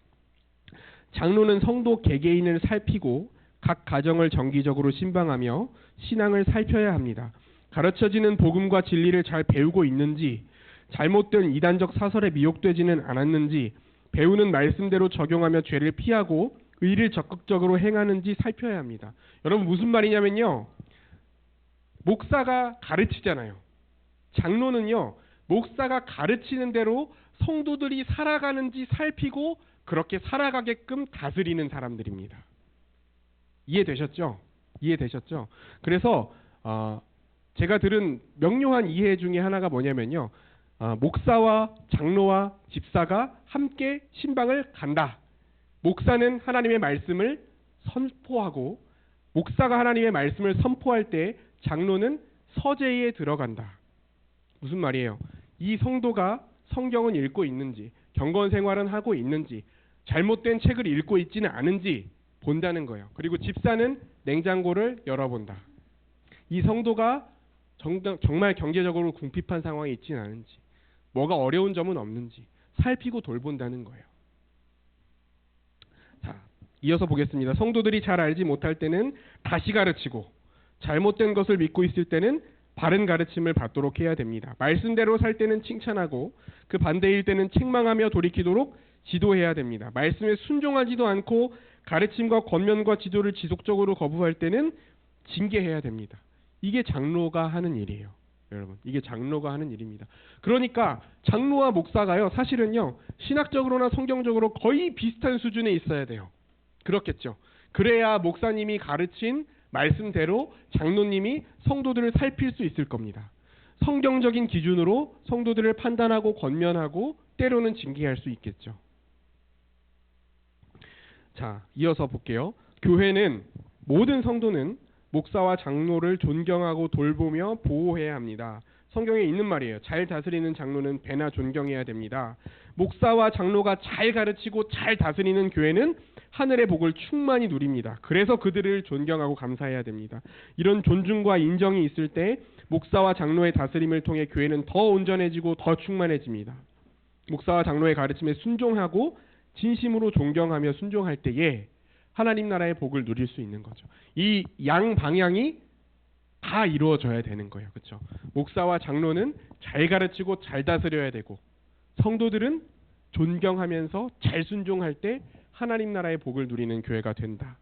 장로는 성도 개개인을 살피고 각 가정을 정기적으로 신방하며 신앙을 살펴야 합니다. 가르쳐지는 복음과 진리를 잘 배우고 있는지, 잘못된 이단적 사설에 미혹되지는 않았는지, 배우는 말씀대로 적용하며 죄를 피하고 의를 적극적으로 행하는지 살펴야 합니다. 여러분 무슨 말이냐면요. 목사가 가르치잖아요. 장로는요. 목사가 가르치는 대로 성도들이 살아가는지 살피고 그렇게 살아가게끔 다스리는 사람들입니다. 이해되셨죠? 이해되셨죠? 그래서 제가 들은 명료한 이해 중에 하나가 뭐냐면요. 목사와 장로와 집사가 함께 신방을 간다. 목사는 하나님의 말씀을 선포하고 목사가 하나님의 말씀을 선포할 때 장로는 서재에 들어간다. 무슨 말이에요? 이 성도가 성경은 읽고 있는지, 경건 생활은 하고 있는지, 잘못된 책을 읽고 있지는 않은지 본다는 거예요. 그리고 집사는 냉장고를 열어본다. 이 성도가 정말 경제적으로 궁핍한 상황에 있지는 않은지, 뭐가 어려운 점은 없는지 살피고 돌본다는 거예요. 자, 이어서 보겠습니다. 성도들이 잘 알지 못할 때는 다시 가르치고 잘못된 것을 믿고 있을 때는 바른 가르침을 받도록 해야 됩니다. 말씀대로 살 때는 칭찬하고 그 반대일 때는 책망하며 돌이키도록 지도해야 됩니다. 말씀에 순종하지도 않고 가르침과 권면과 지도를 지속적으로 거부할 때는 징계해야 됩니다. 이게 장로가 하는 일이에요. 여러분, 이게 장로가 하는 일입니다. 그러니까 장로와 목사가요, 사실은요, 신학적으로나 성경적으로 거의 비슷한 수준에 있어야 돼요. 그렇겠죠. 그래야 목사님이 가르친 말씀대로 장로님이 성도들을 살필 수 있을 겁니다. 성경적인 기준으로 성도들을 판단하고 권면하고 때로는 징계할 수 있겠죠. 자, 이어서 볼게요. 교회는 모든 성도는 목사와 장로를 존경하고 돌보며 보호해야 합니다. 성경에 있는 말이에요. 잘 다스리는 장로는 배나 존경해야 됩니다. 목사와 장로가 잘 가르치고 잘 다스리는 교회는 하늘의 복을 충만히 누립니다. 그래서 그들을 존경하고 감사해야 됩니다. 이런 존중과 인정이 있을 때 목사와 장로의 다스림을 통해 교회는 더 온전해지고 더 충만해집니다. 목사와 장로의 가르침에 순종하고 진심으로 존경하며 순종할 때에 하나님 나라의 복을 누릴 수 있는 거죠. 이 양 방향이 다 이루어져야 되는 거예요. 그렇죠? 목사와 장로는 잘 가르치고 잘 다스려야 되고 성도들은 존경하면서 잘 순종할 때 하나님 나라의 복을 누리는 교회가 된다.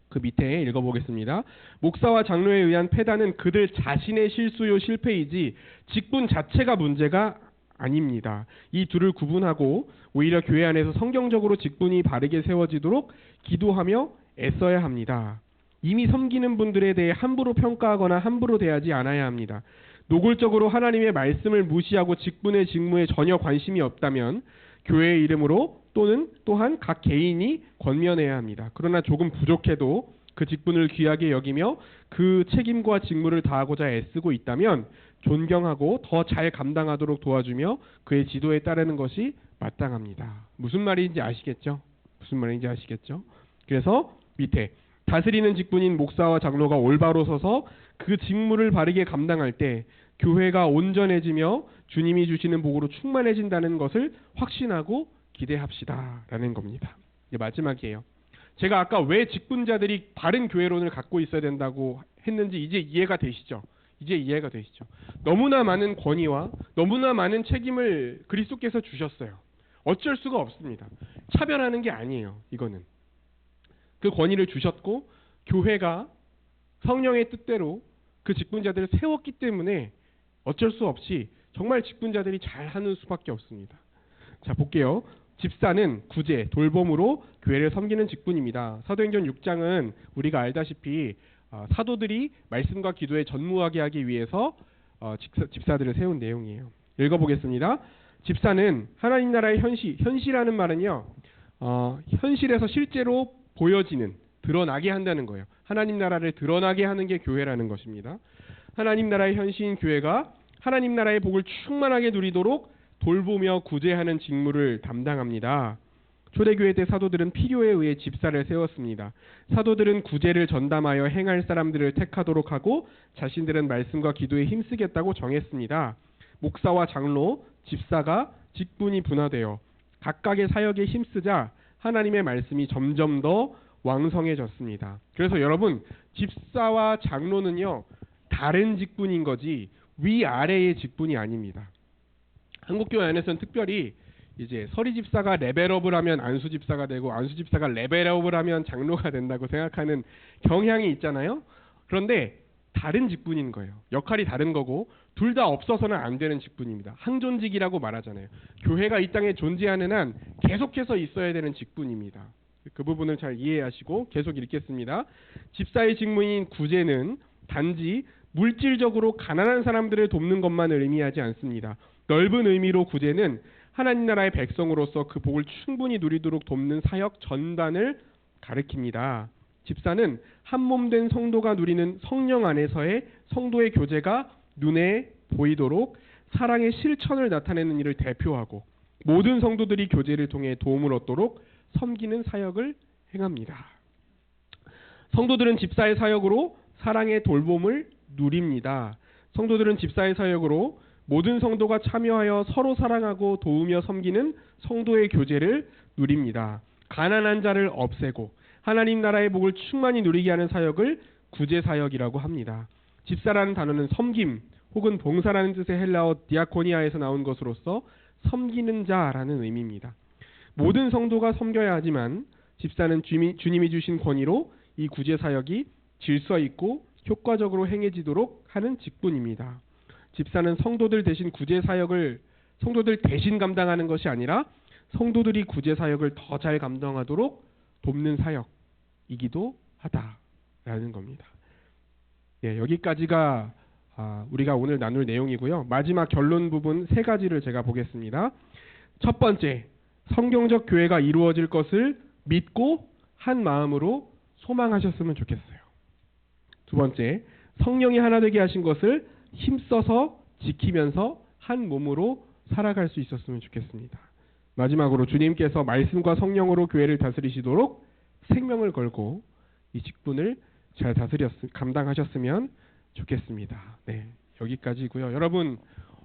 그 밑에 읽어보겠습니다. 목사와 장로에 의한 폐단은 그들 자신의 실수요 실패이지 직분 자체가 문제가 아닙니다. 이 둘을 구분하고 오히려 교회 안에서 성경적으로 직분이 바르게 세워지도록 기도하며 애써야 합니다. 이미 섬기는 분들에 대해 함부로 평가하거나 함부로 대하지 않아야 합니다. 노골적으로 하나님의 말씀을 무시하고 직분의 직무에 전혀 관심이 없다면 교회의 이름으로 또한 각 개인이 권면해야 합니다. 그러나 조금 부족해도 그 직분을 귀하게 여기며 그 책임과 직무를 다하고자 애쓰고 있다면 존경하고 더 잘 감당하도록 도와주며 그의 지도에 따르는 것이 마땅합니다. 무슨 말인지 아시겠죠? 그래서 밑에 다스리는 직분인 목사와 장로가 올바로 서서 그 직무를 바르게 감당할 때 교회가 온전해지며 주님이 주시는 복으로 충만해진다는 것을 확신하고 기대합시다 라는 겁니다. 이제 마지막이에요. 제가 아까 왜 직분자들이 바른 교회론을 갖고 있어야 된다고 했는지 이제 이해가 되시죠? 너무나 많은 권위와 너무나 많은 책임을 그리스도께서 주셨어요. 어쩔 수가 없습니다. 차별하는 게 아니에요. 이거는. 그 권위를 주셨고 교회가 성령의 뜻대로 그 직분자들을 세웠기 때문에 어쩔 수 없이 정말 직분자들이 잘하는 수밖에 없습니다. 자, 볼게요. 집사는 구제, 돌봄으로 교회를 섬기는 직분입니다. 사도행전 6장은 우리가 알다시피 사도들이 말씀과 기도에 전무하게 하기 위해서 집사들을 세운 내용이에요. 읽어보겠습니다. 집사는 하나님 나라의 현실이라는 말은요, 현실에서 실제로 보여지는, 드러나게 한다는 거예요. 하나님 나라를 드러나게 하는 게 교회라는 것입니다. 하나님 나라의 현시인 교회가 하나님 나라의 복을 충만하게 누리도록 돌보며 구제하는 직무를 담당합니다. 초대교회 때 사도들은 필요에 의해 집사를 세웠습니다. 사도들은 구제를 전담하여 행할 사람들을 택하도록 하고 자신들은 말씀과 기도에 힘쓰겠다고 정했습니다. 목사와 장로, 집사가 직분이 분화되어 각각의 사역에 힘쓰자 하나님의 말씀이 점점 더 왕성해졌습니다. 그래서 여러분, 집사와 장로는요, 다른 직분인 거지 위아래의 직분이 아닙니다. 한국교회 안에서는 특별히 이제 서리 집사가 레벨업을 하면 안수 집사가 되고 안수 집사가 레벨업을 하면 장로가 된다고 생각하는 경향이 있잖아요. 그런데 다른 직분인 거예요. 역할이 다른 거고 둘 다 없어서는 안 되는 직분입니다. 항존직이라고 말하잖아요. 교회가 이 땅에 존재하는 한 계속해서 있어야 되는 직분입니다. 그 부분을 잘 이해하시고 계속 읽겠습니다. 집사의 직무인 구제는 단지 물질적으로 가난한 사람들을 돕는 것만을 의미하지 않습니다. 넓은 의미로 구제는 하나님 나라의 백성으로서 그 복을 충분히 누리도록 돕는 사역 전반을 가리킵니다. 집사는 한몸된 성도가 누리는 성령 안에서의 성도의 교제가 눈에 보이도록 사랑의 실천을 나타내는 일을 대표하고 모든 성도들이 교제를 통해 도움을 얻도록 섬기는 사역을 행합니다. 성도들은 집사의 사역으로 사랑의 돌봄을 누립니다. 성도들은 집사의 사역으로 모든 성도가 참여하여 서로 사랑하고 도우며 섬기는 성도의 교제를 누립니다. 가난한 자를 없애고 하나님 나라의 복을 충만히 누리게 하는 사역을 구제 사역이라고 합니다. 집사라는 단어는 섬김 혹은 봉사라는 뜻의 헬라어 디아코니아에서 나온 것으로서 섬기는 자라는 의미입니다. 모든 성도가 섬겨야 하지만 집사는 주님이 주신 권위로 이 구제 사역이 질서 있고 효과적으로 행해지도록 하는 직분입니다. 집사는 성도들 대신 구제 사역을 성도들 대신 감당하는 것이 아니라 성도들이 구제 사역을 더 잘 감당하도록 돕는 사역이기도 하다라는 겁니다. 예, 여기까지가 우리가 오늘 나눌 내용이고요. 마지막 결론 부분 세 가지를 제가 보겠습니다. 첫 번째, 성경적 교회가 이루어질 것을 믿고 한 마음으로 소망하셨으면 좋겠어요. 두 번째, 성령이 하나 되게 하신 것을 힘써서 지키면서 한 몸으로 살아갈 수 있었으면 좋겠습니다. 마지막으로 주님께서 말씀과 성령으로 교회를 다스리시도록 생명을 걸고 이 직분을 잘 감당하셨으면 좋겠습니다. 네, 여기까지고요. 여러분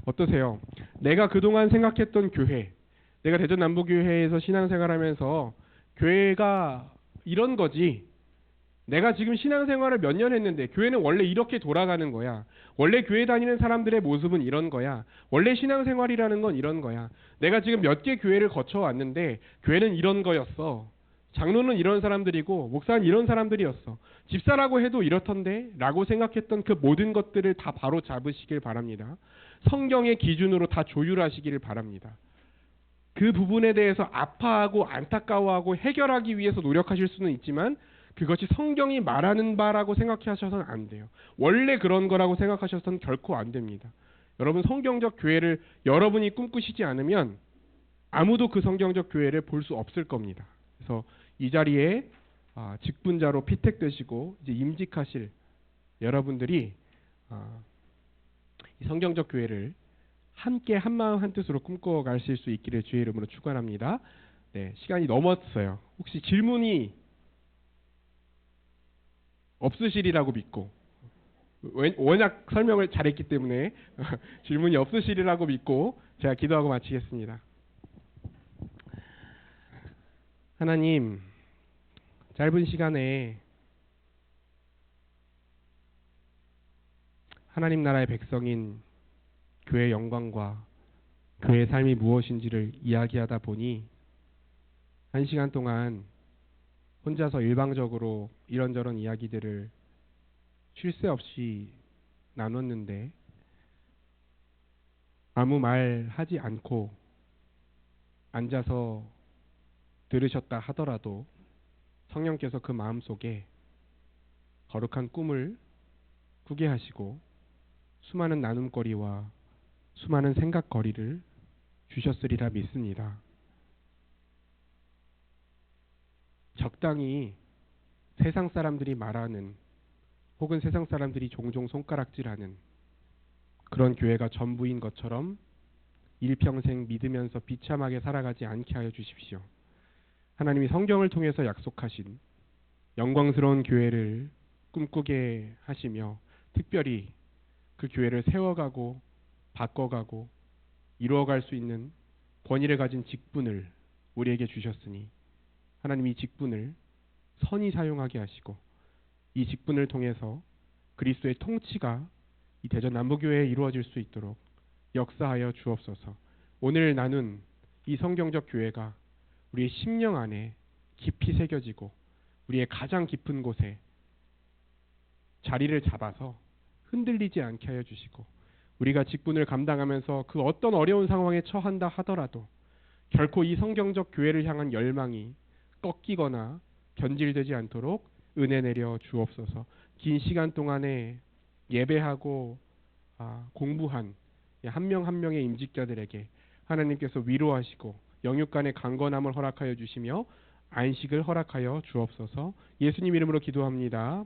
어떠세요? 내가 그동안 생각했던 교회, 내가 대전 남부교회에서 신앙생활하면서 교회가 이런 거지, 내가 지금 신앙생활을 몇 년 했는데 교회는 원래 이렇게 돌아가는 거야, 원래 교회 다니는 사람들의 모습은 이런 거야, 원래 신앙생활이라는 건 이런 거야, 내가 지금 몇 개 교회를 거쳐왔는데 교회는 이런 거였어, 장로는 이런 사람들이고 목사는 이런 사람들이었어, 집사라고 해도 이렇던데 라고 생각했던 그 모든 것들을 다 바로 잡으시길 바랍니다. 성경의 기준으로 다 조율하시기를 바랍니다. 그 부분에 대해서 아파하고 안타까워하고 해결하기 위해서 노력하실 수는 있지만 그것이 성경이 말하는 바라고 생각하셔서는 안 돼요. 원래 그런 거라고 생각하셔서는 결코 안 됩니다. 여러분, 성경적 교회를 여러분이 꿈꾸시지 않으면 아무도 그 성경적 교회를 볼 수 없을 겁니다. 그래서 이 자리에 직분자로 피택되시고 이제 임직하실 여러분들이 이 성경적 교회를 함께 한마음 한뜻으로 꿈꿔가실 수 있기를 주의 이름으로 축원합니다. 네, 시간이 넘었어요. 혹시 질문이 없으시리라고 믿고, 워낙 설명을 잘했기 때문에 질문이 없으시리라고 믿고 제가 기도하고 마치겠습니다. 하나님, 짧은 시간에 하나님 나라의 백성인 교회의 영광과 교회의 삶이 무엇인지를 이야기하다 보니 1시간 동안 혼자서 일방적으로 이런저런 이야기들을 쉴 새 없이 나눴는데 아무 말 하지 않고 앉아서 들으셨다 하더라도 성령께서 그 마음속에 거룩한 꿈을 꾸게 하시고 수많은 나눔거리와 수많은 생각거리를 주셨으리라 믿습니다. 적당히 세상 사람들이 말하는 혹은 세상 사람들이 종종 손가락질하는 그런 교회가 전부인 것처럼 일평생 믿으면서 비참하게 살아가지 않게 하여 주십시오. 하나님이 성경을 통해서 약속하신 영광스러운 교회를 꿈꾸게 하시며 특별히 그 교회를 세워가고 바꿔가고 이루어갈 수 있는 권위를 가진 직분을 우리에게 주셨으니 하나님이 이 직분을 선히 사용하게 하시고 이 직분을 통해서 그리스도의 통치가 이 대전 남부교회에 이루어질 수 있도록 역사하여 주옵소서. 오늘 나눈 이 성경적 교회가 우리의 심령 안에 깊이 새겨지고 우리의 가장 깊은 곳에 자리를 잡아서 흔들리지 않게 하여 주시고 우리가 직분을 감당하면서 그 어떤 어려운 상황에 처한다 하더라도 결코 이 성경적 교회를 향한 열망이 꺾이거나 변질되지 않도록 은혜 내려 주옵소서. 긴 시간 동안에 예배하고 공부한 한 명 한 명의 임직자들에게 하나님께서 위로하시고 영육간의 강건함을 허락하여 주시며 안식을 허락하여 주옵소서. 예수님 이름으로 기도합니다.